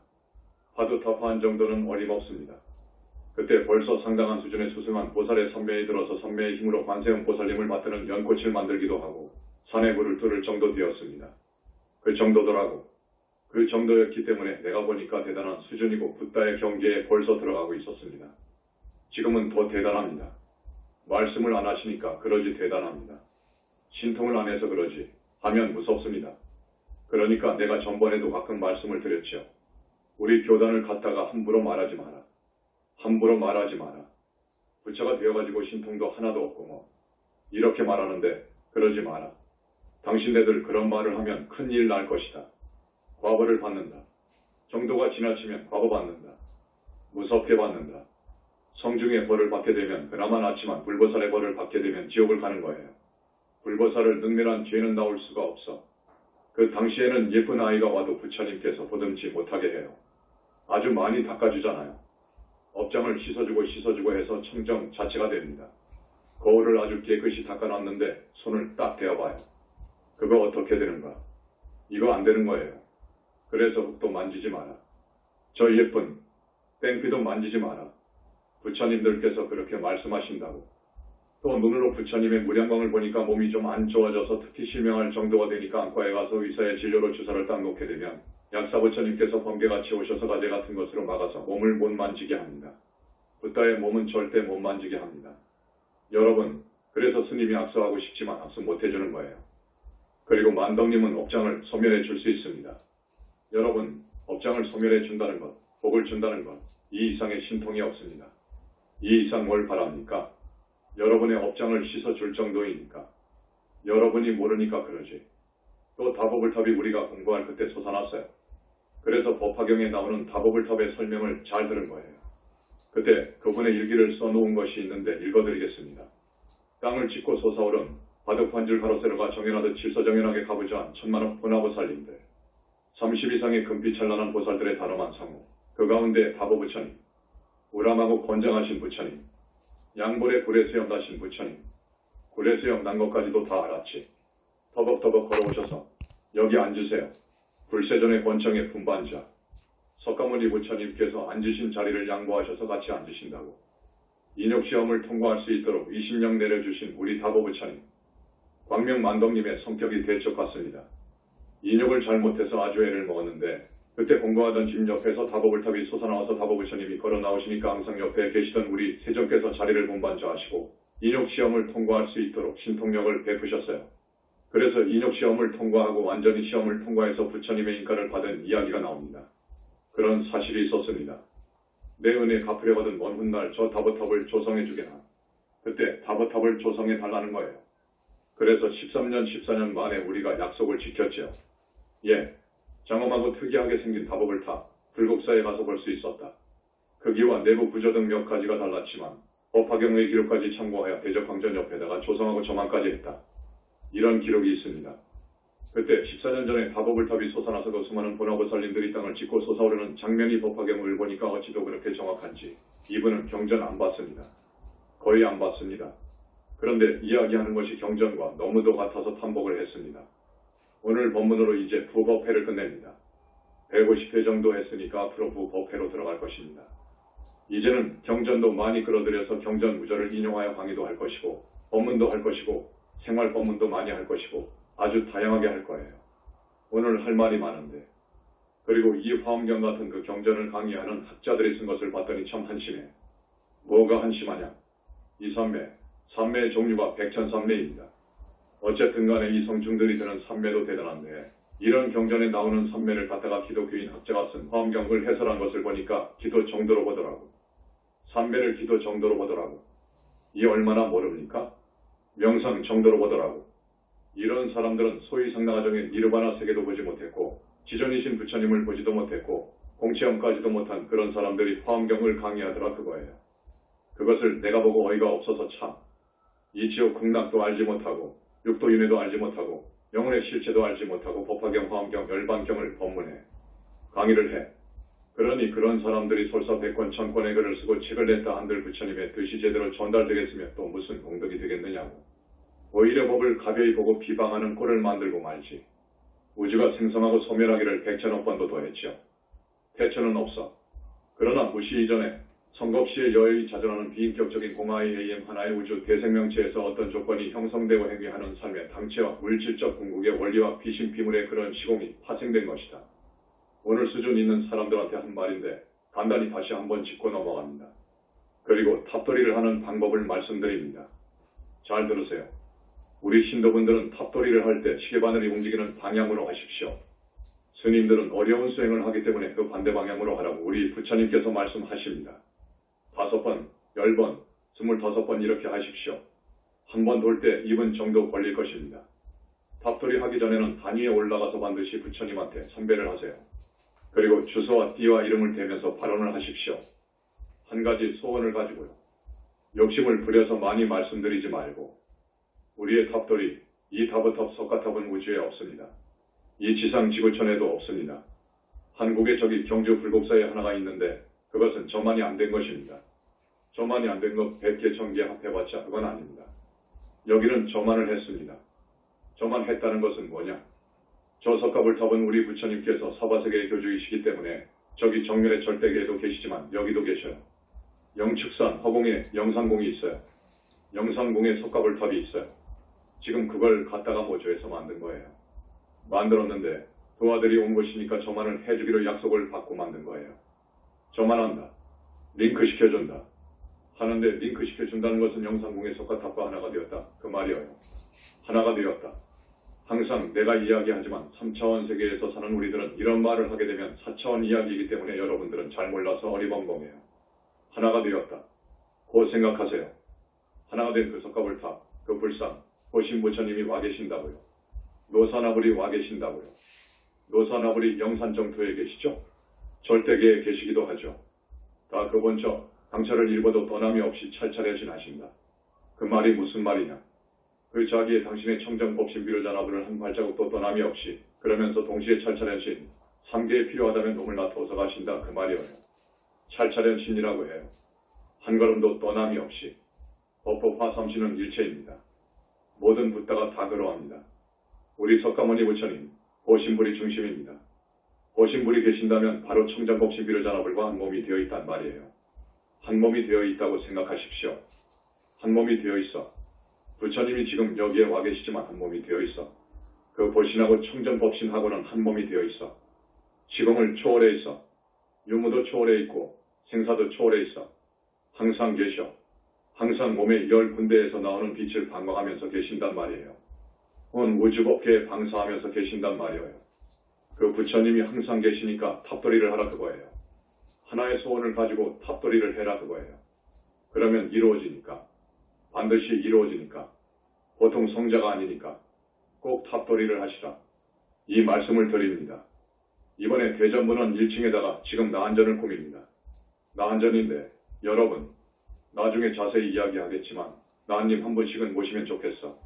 파두타파한 정도는 어림없습니다. 그때 벌써 상당한 수준의 수승한 보살의 선매에 들어서 선매의 힘으로 관세음 보살님을 받드는 연꽃을 만들기도 하고 산에 불을 뚫을 정도 되었습니다. 그 정도더라고. 그 정도였기 때문에 내가 보니까 대단한 수준이고 붓다의 경계에 벌써 들어가고 있었습니다. 지금은 더 대단합니다. 말씀을 안 하시니까 그러지 대단합니다. 신통을 안 해서 그러지 하면 무섭습니다. 그러니까 내가 전번에도 가끔 말씀을 드렸죠. 우리 교단을 갖다가 함부로 말하지 마라. 함부로 말하지 마라. 부처가 되어가지고 신통도 하나도 없고 뭐 이렇게 말하는데 그러지 마라. 당신네들 그런 말을 하면 큰일 날 것이다. 과벌을 받는다. 정도가 지나치면 과거 받는다. 무섭게 받는다. 성중의 벌을 받게 되면 그나마 낫지만 불보살의 벌을 받게 되면 지옥을 가는 거예요. 불보살을 능멸한 죄는 나올 수가 없어. 그 당시에는 예쁜 아이가 와도 부처님께서 보듬지 못하게 해요. 아주 많이 닦아주잖아요. 업장을 씻어주고 해서 청정 자체가 됩니다. 거울을 아주 깨끗이 닦아놨는데 손을 딱 대어봐요. 그거 어떻게 되는가? 이거 안 되는 거예요. 그래서 흙도 만지지 마라. 저 예쁜 땡피도 만지지 마라. 부처님들께서 그렇게 말씀하신다고. 또 눈으로 부처님의 무량광을 보니까 몸이 좀 안 좋아져서 특히 실명할 정도가 되니까 안과에 가서 의사의 진료로 주사를 딱 놓게 되면 약사 부처님께서 번개같이 오셔서 가재 같은 것으로 막아서 몸을 못 만지게 합니다. 붓다의 몸은 절대 못 만지게 합니다. 여러분, 그래서 스님이 악수하고 싶지만 악수 못 해주는 거예요. 그리고 만덕님은 업장을 소멸해 줄 수 있습니다. 여러분, 업장을 소멸해 준다는 것, 복을 준다는 것, 이 이상의 신통이 없습니다. 이 이상 뭘 바랍니까? 여러분의 업장을 씻어줄 정도이니까. 여러분이 모르니까 그러지. 또 다보불탑이 우리가 공부할 그때 솟아났어요. 그래서 법화경에 나오는 다보불탑의 설명을 잘 들은 거예요. 그때 그분의 일기를 써놓은 것이 있는데 읽어드리겠습니다. 땅을 짓고 솟아오른 바둑판줄 가로세로가 정연하듯 질서정연하게 가부좌한 천만억 보나보살님들, 30 이상의 금빛 찬란한 보살들의 단엄한 상호, 그 가운데 다보부처님, 우람하고 권장하신 부처님, 양볼에 구레수염 나신 부처님, 구레수염 난 것까지도 다 알았지. 터벅터벅 걸어오셔서 여기 앉으세요. 불세전의 권청의 분반자. 석가모니 부처님께서 앉으신 자리를 양보하셔서 같이 앉으신다고. 인욕시험을 통과할 수 있도록 20령 내려주신 우리 다보부처님. 광명만덕님의 성격이 대척 같습니다. 인욕을 잘못해서 아주 애를 먹었는데 그때 공부하던 집 옆에서 다보불탑이 솟아나와서 다보부처님이 걸어 나오시니까 항상 옆에 계시던 우리 세존께서 자리를 본반자하시고 인욕시험을 통과할 수 있도록 신통력을 베푸셨어요. 그래서 인욕시험을 통과하고 완전히 시험을 통과해서 부처님의 인가를 받은 이야기가 나옵니다. 그런 사실이 있었습니다. 내 은혜 갚으려 받은 먼 훗날 저 다보탑을 조성해 주게나. 그때 다보탑을 조성해 달라는 거예요. 그래서 13년, 14년 만에 우리가 약속을 지켰죠. 예, 장엄하고 특이하게 생긴 다보불탑, 불국사에 가서 볼 수 있었다. 크기와 내부 구조 등 몇 가지가 달랐지만 법화경의 기록까지 참고하여 대적황전 옆에다가 조성하고 조망까지 했다. 이런 기록이 있습니다. 그때 14년 전에 다보불탑이 솟아나서도 수많은 보나보살님들이 땅을 짓고 솟아오르는 장면이 법화경을 보니까 어찌도 그렇게 정확한지 이분은 경전 안 봤습니다. 거의 안 봤습니다. 그런데 이야기하는 것이 경전과 너무도 같아서 탐복을 했습니다. 오늘 법문으로 이제 부법회를 끝냅니다. 150회 정도 했으니까 앞으로 부법회로 들어갈 것입니다. 이제는 경전도 많이 끌어들여서 경전 무절을 인용하여 강의도 할 것이고 법문도 할 것이고 생활 법문도 많이 할 것이고 아주 다양하게 할 거예요. 오늘 할 말이 많은데 그리고 이 화엄경 같은 그 경전을 강의하는 학자들이 쓴 것을 봤더니 참 한심해. 뭐가 한심하냐? 이 삼매의 종류가 백천삼매입니다. 어쨌든 간에 이 성중들이 드는 삼매도 대단한데 이런 경전에 나오는 삼매를 갖다가 기독교인 학자가 쓴 화엄경을 해설한 것을 보니까 기도 정도로 보더라고. 삼매를 기도 정도로 보더라고. 이 얼마나 모릅니까? 명상 정도로 보더라고. 이런 사람들은 소위 상당하정인 니르바나 세계도 보지 못했고 지존이신 부처님을 보지도 못했고 공체험까지도 못한 그런 사람들이 화엄경을 강의하더라 그거예요. 그것을 내가 보고 어이가 없어서 참 이 지옥 극락도 알지 못하고 육도윤회도 알지 못하고 영혼의 실체도 알지 못하고 법화경, 화엄경, 열반경을 법문해 강의를 해. 그러니 그런 사람들이 솔사백권 천권의 글을 쓰고 책을 냈다 한들 부처님의 뜻이 제대로 전달되겠으며 또 무슨 공덕이 되겠느냐고. 오히려 법을 가벼이 보고 비방하는 꼴을 만들고 말지. 우주가 생성하고 소멸하기를 백천억 번도 더했죠. 태천은 없어. 그러나 무시 이전에 성겁시에 여의 자전하는 비인격적인 공하의 AM 하나의 우주 대생명체에서 어떤 조건이 형성되고 행위하는 삶의 당체와 물질적 궁극의 원리와 비심비물의 그런 시공이 파생된 것이다. 오늘 수준 있는 사람들한테 한 말인데 간단히 다시 한번 짚고 넘어갑니다. 그리고 탑돌이를 하는 방법을 말씀드립니다. 잘 들으세요. 우리 신도분들은 탑돌이를 할 때 시계바늘이 움직이는 방향으로 하십시오. 스님들은 어려운 수행을 하기 때문에 그 반대 방향으로 하라고 우리 부처님께서 말씀하십니다. 5번, 10번, 25번 이렇게 하십시오. 한 번 돌 때 2분 정도 걸릴 것입니다. 탑돌이 하기 전에는 단위에 올라가서 반드시 부처님한테 선배를 하세요. 그리고 주소와 띠와 이름을 대면서 발언을 하십시오. 한 가지 소원을 가지고요. 욕심을 부려서 많이 말씀드리지 말고 우리의 탑돌이 이 다부탑 석가탑은 우주에 없습니다. 이 지상 지구촌에도 없습니다. 한국에 저기 경주 불국사에 하나가 있는데 그것은 저만이 안 된 것입니다. 저만이 안 된 것 100개 1000개 합해봤자 그건 아닙니다. 여기는 저만을 했습니다. 저만 했다는 것은 뭐냐? 저 석가불탑은 우리 부처님께서 사바세계의 교주이시기 때문에 저기 정면의 절대계에도 계시지만 여기도 계셔요. 영축산 허공에 영산공이 있어요. 영산공에 석가불탑이 있어요. 지금 그걸 갖다가 모조해서 만든 거예요. 만들었는데 두 아들이 온 것이니까 저만을 해주기로 약속을 받고 만든 거예요. 저만 한다. 링크 시켜준다. 하는데 링크 시켜준다는 것은 영산공의 석가탑과 하나가 되었다. 그 말이에요. 하나가 되었다. 항상 내가 이야기하지만 3차원 세계에서 사는 우리들은 이런 말을 하게 되면 4차원 이야기이기 때문에 여러분들은 잘 몰라서 어리벙벙해요. 하나가 되었다. 곧 생각하세요. 하나가 된 그 석가불탑, 그 불상, 고신부처님이 와 계신다고요. 노사나불이 와 계신다고요. 노사나불이 영산정토에 계시죠? 절대계에 계시기도 하죠. 다 그 본처 강차를 읽어도 떠남이 없이 찰찰에 지나신다. 그 말이 무슨 말이냐? 그 자기의 당신의 청정법신비를 잔압을 한 발자국도 떠남이 없이 그러면서 동시에 찰찰현신 3개에 필요하다면 놈을 놔둬서 가신다. 그 말이에요. 찰찰현신이라고 해요. 한 걸음도 떠남이 없이. 법법화삼신은 일체입니다. 모든 붓다가 다 그러합니다. 우리 석가모니 부처님 보신불이 중심입니다. 보신불이 계신다면 바로 청정법신비를 잔압을과 한 몸이 되어 있단 말이에요. 한 몸이 되어 있다고 생각하십시오. 한 몸이 되어 있어. 부처님이 지금 여기에 와 계시지만 한 몸이 되어 있어. 그 보신하고 청정법신하고는 한 몸이 되어 있어. 시공을 초월해 있어. 유무도 초월해 있고 생사도 초월해 있어. 항상 계셔. 항상 몸의 10군데에서 나오는 빛을 방광하면서 계신단 말이에요. 온 우주법계에 방사하면서 계신단 말이에요. 그 부처님이 항상 계시니까 탑돌이를 하라 그거예요. 하나의 소원을 가지고 탑돌이를 해라 그거예요. 그러면 이루어지니까. 반드시 이루어지니까. 보통 성자가 아니니까. 꼭 탑돌이를 하시라. 이 말씀을 드립니다. 이번에 대전문원 1층에다가 지금 나한전을 꾸밉니다. 나한전인데 여러분 나중에 자세히 이야기하겠지만 나한님 한 분씩은 모시면 좋겠어.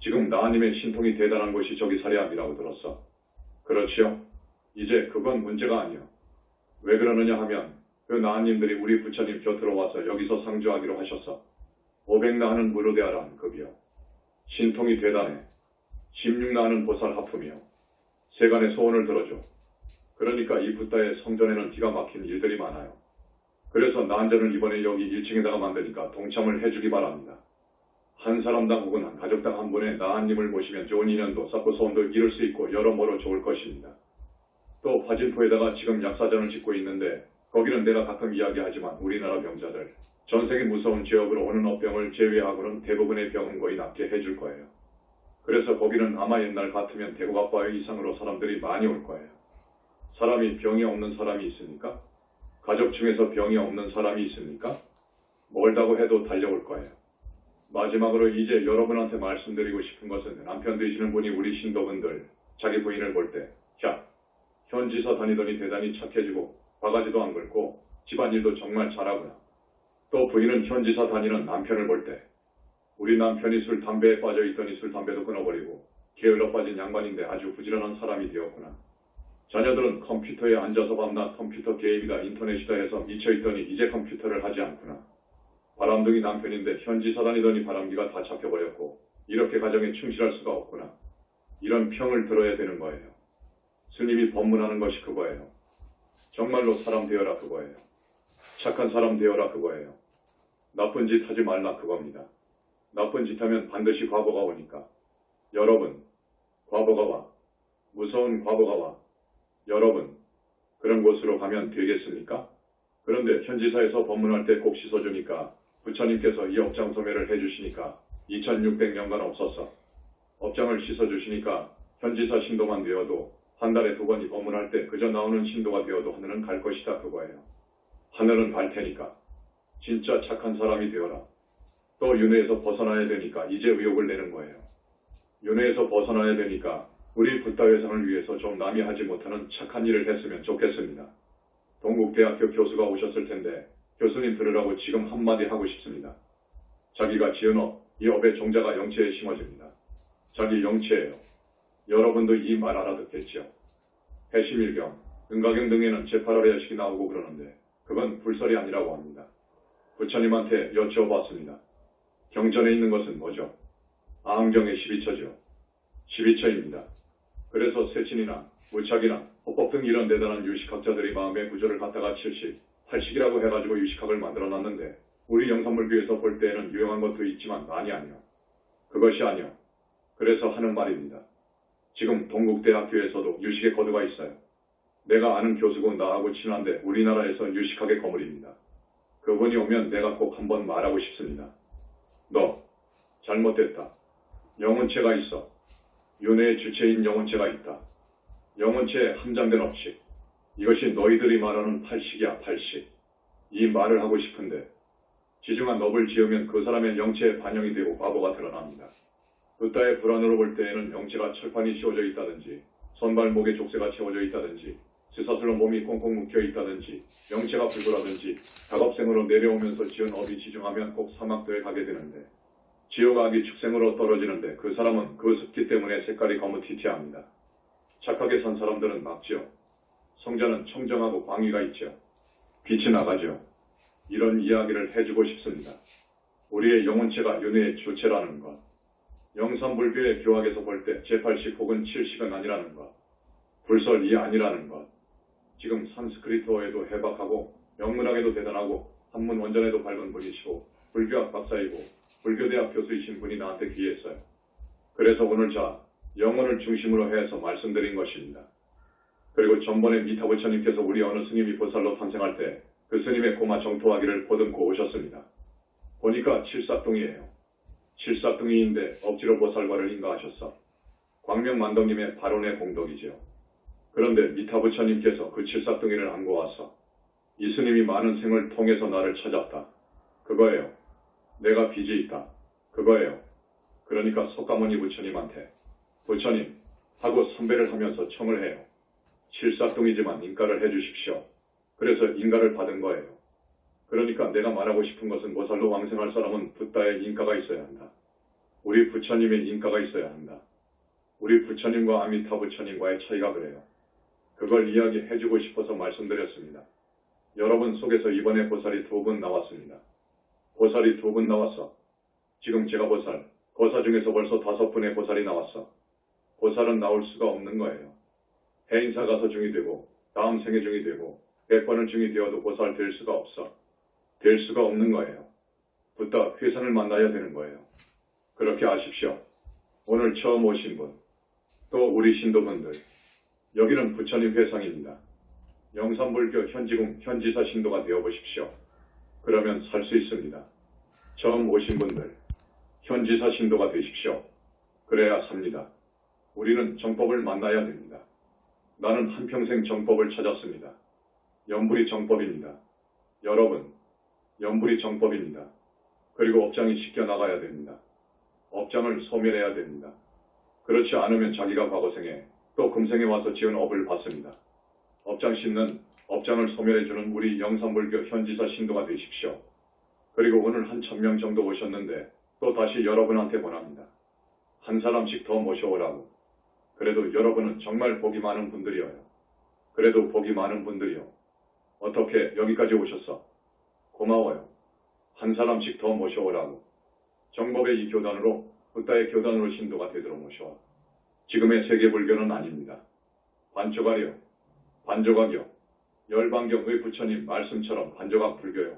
지금 나한님의 신통이 대단한 곳이 저기 사례암이라고 들었어. 그렇지요? 이제 그건 문제가 아니요. 왜 그러느냐 하면 그 나한님들이 우리 부처님 곁으로 와서 여기서 상주하기로 하셨어. 500나하는 무료대하라는 급이요. 신통이 대단해. 16나하는 보살 하품이요. 세간의 소원을 들어줘. 그러니까 이 붓다의 성전에는 기가 막힌 일들이 많아요. 그래서 나한전을 이번에 여기 1층에다가 만드니까 동참을 해주기 바랍니다. 한 사람당 혹은 한 가족당 한 분의 나한님을 모시면 좋은 인연도 쌓고 소원도 이룰 수 있고 여러모로 좋을 것입니다. 또 화진포에다가 지금 약사전을 짓고 있는데 거기는 내가 가끔 이야기하지만 우리나라 병자들 전생에 무서운 죄업으로 오는 업병을 제외하고는 대부분의 병은 거의 낫게 해줄 거예요. 그래서 거기는 아마 옛날 같으면 대구 아빠 이상으로 사람들이 많이 올 거예요. 사람이 병이 없는 사람이 있습니까? 가족 중에서 병이 없는 사람이 있습니까? 멀다고 해도 달려올 거예요. 마지막으로 이제 여러분한테 말씀드리고 싶은 것은 남편 되시는 분이 우리 신도분들 자기 부인을 볼 때 자, 현지사 다니더니 대단히 착해지고 바가지도 안 긁고 집안일도 정말 잘하구나. 또 부인은 현지사 다니는 남편을 볼 때 우리 남편이 술, 담배에 빠져 있더니 술, 담배도 끊어버리고 게을러 빠진 양반인데 아주 부지런한 사람이 되었구나. 자녀들은 컴퓨터에 앉아서 밤낮 컴퓨터 게임이다 인터넷이다 해서 미쳐있더니 이제 컴퓨터를 하지 않구나. 바람둥이 남편인데 현지사 다니더니 바람기가 다 잡혀버렸고 이렇게 가정에 충실할 수가 없구나. 이런 평을 들어야 되는 거예요. 스님이 법문하는 것이 그거예요. 정말로 사람 되어라 그거예요. 착한 사람 되어라 그거예요. 나쁜 짓 하지 말라 그겁니다. 나쁜 짓 하면 반드시 과보가 오니까. 여러분, 과보가 와. 무서운 과보가 와. 여러분, 그런 곳으로 가면 되겠습니까? 그런데 현지사에서 법문할 때 꼭 씻어주니까 부처님께서 이 업장 소멸을 해주시니까 2600년간 없었어. 업장을 씻어주시니까 현지사 신도만 되어도 한 달에 2번이 법문할 때 그저 나오는 신도가 되어도 하늘은 갈 것이다 그거예요. 하늘은 갈 테니까 진짜 착한 사람이 되어라. 또 윤회에서 벗어나야 되니까 이제 의욕을 내는 거예요. 윤회에서 벗어나야 되니까 우리 붓다회상을 위해서 좀 남이 하지 못하는 착한 일을 했으면 좋겠습니다. 동국대학교 교수가 오셨을 텐데 교수님 들으라고 지금 한마디 하고 싶습니다. 자기가 지은 업, 이 업의 종자가 영체에 심어집니다. 자기 영체예요. 여러분도 이 말 알아듣겠죠? 해심일경, 은가경 등에는 제8월의 여식이 나오고 그러는데 그건 불설이 아니라고 합니다. 부처님한테 여쭤봤습니다. 경전에 있는 것은 뭐죠? 아항경의 12처죠. 12처입니다. 그래서 세친이나 무착이나 호법 등 이런 대단한 유식학자들이 마음의 구조를 갖다가 70, 80이라고 해가지고 유식학을 만들어놨는데 우리 영산물교에서 볼 때에는 유용한 것도 있지만 많이 아니요. 그것이 아니요. 그래서 하는 말입니다. 지금 동국대학교에서도 유식의 거두가 있어요. 내가 아는 교수고 나하고 친한데 우리나라에서 유식학의 거물입니다. 그분이 오면 내가 꼭 한번 말하고 싶습니다. 너 잘못됐다. 영혼체가 있어. 윤회의 주체인 영혼체가 있다. 영혼체에 함장된 업식. 이것이 너희들이 말하는 팔식이야, 팔식. 이 말을 하고 싶은데 지중한 업을 지으면 그 사람의 영체에 반영이 되고 과보가 드러납니다. 붓다의 불안으로 볼 때에는 영체가 철판이 씌워져 있다든지 손발목에 족쇄가 채워져 있다든지 쇠사슬로 몸이 꽁꽁 묶여 있다든지 영체가 불구라든지 작업생으로 내려오면서 지은 업이 지중하면 꼭 사막도에 가게 되는데 지옥악이 축생으로 떨어지는데 그 사람은 그 습기 때문에 색깔이 거뭇튀튀합니다. 착하게 산 사람들은 막지요. 성자는 청정하고 광의가 있죠. 빛이 나가죠. 이런 이야기를 해주고 싶습니다. 우리의 영혼체가 윤회의 주체라는 것. 영산불교의 교학에서 볼 때 제8식 혹은 7식은 아니라는 것. 불설이 아니라는 것. 지금 산스크리트어에도 해박하고 영문학에도 대단하고 한문 원전에도 밝은 분이시고 불교학 박사이고 불교대학 교수이신 분이 나한테 귀했어요. 그래서 오늘 영혼을 중심으로 해서 말씀드린 것입니다. 그리고 전번에 미타부처님께서 우리 어느 스님이 보살로 탄생할 때 그 스님의 고마 정토하기를 보듬고 오셨습니다. 보니까 칠삭둥이에요. 칠삭둥이인데 억지로 보살과를 인가하셨어. 광명만덕님의 발언의 공덕이지요. 그런데 미타부처님께서 그 칠삭둥이를 안고 와서 이 스님이 많은 생을 통해서 나를 찾았다. 그거예요. 내가 빚이 있다. 그거예요. 그러니까 석가모니 부처님한테 부처님 하고 선배를 하면서 청을 해요. 칠삭둥이지만 인가를 해주십시오. 그래서 인가를 받은 거예요. 그러니까 내가 말하고 싶은 것은 보살로 왕생할 사람은 붓다의 인가가 있어야 한다. 우리 부처님의 인가가 있어야 한다. 우리 부처님과 아미타 부처님과의 차이가 그래요. 그걸 이야기해주고 싶어서 말씀드렸습니다. 여러분 속에서 이번에 보살이 2분 나왔습니다. 보살이 2분 나왔어. 지금 제가 보살, 거사 중에서 벌써 5분의 보살이 나왔어. 보살은 나올 수가 없는 거예요. 해인사 가서 중이 되고 다음 생애 중이 되고 100번을 중이 되어도 보살 될 수가 없어. 될 수가 없는 거예요. 붓다 회선을 만나야 되는 거예요. 그렇게 아십시오. 오늘 처음 오신 분, 또 우리 신도분들, 여기는 부처님 회상입니다. 영산불교 현지궁 현지사 신도가 되어보십시오. 그러면 살 수 있습니다. 처음 오신 분들, 현지사 신도가 되십시오. 그래야 삽니다. 우리는 정법을 만나야 됩니다. 나는 한평생 정법을 찾았습니다. 연불이 정법입니다. 여러분, 연불이 정법입니다. 그리고 업장이 씻겨나가야 됩니다. 업장을 소멸해야 됩니다. 그렇지 않으면 자기가 과거생에 또 금생에 와서 지은 업을 받습니다. 업장 씻는, 업장을 소멸해주는 우리 영산불교 현지사 신도가 되십시오. 그리고 오늘 한 1000명 정도 오셨는데 또 다시 여러분한테 권합니다. 한 사람씩 더 모셔오라고. 그래도 여러분은 정말 복이 많은 분들이어요. 그래도 복이 많은 분들이요. 어떻게 여기까지 오셨어? 고마워요. 한 사람씩 더 모셔오라고. 정법의 이 교단으로 붓다의 교단으로 신도가 되도록 모셔와. 지금의 세계불교는 아닙니다. 반조각이요. 반조각이요. 열반경의 부처님 말씀처럼 반조각 불교요.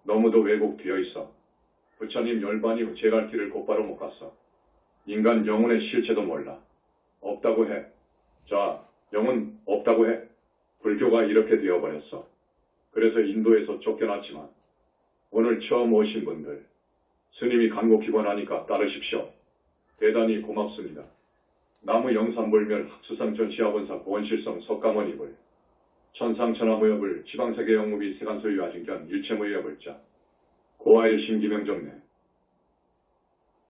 너무도 왜곡되어 있어. 부처님 열반이 제 갈 길을 곧바로 못 갔어. 인간 영혼의 실체도 몰라. 없다고 해. 자, 영혼 없다고 해. 불교가 이렇게 되어버렸어. 그래서 인도에서 쫓겨났지만 오늘 처음 오신 분들 스님이 간곡히 권하니까 따르십시오. 대단히 고맙습니다. 나무 영산불멸 학수상 전시학원사 보원실성 석가모니불 천상천하무협을 지방세계 영무비 세간소유 아진견 일체무협을자 고아일 심기명정내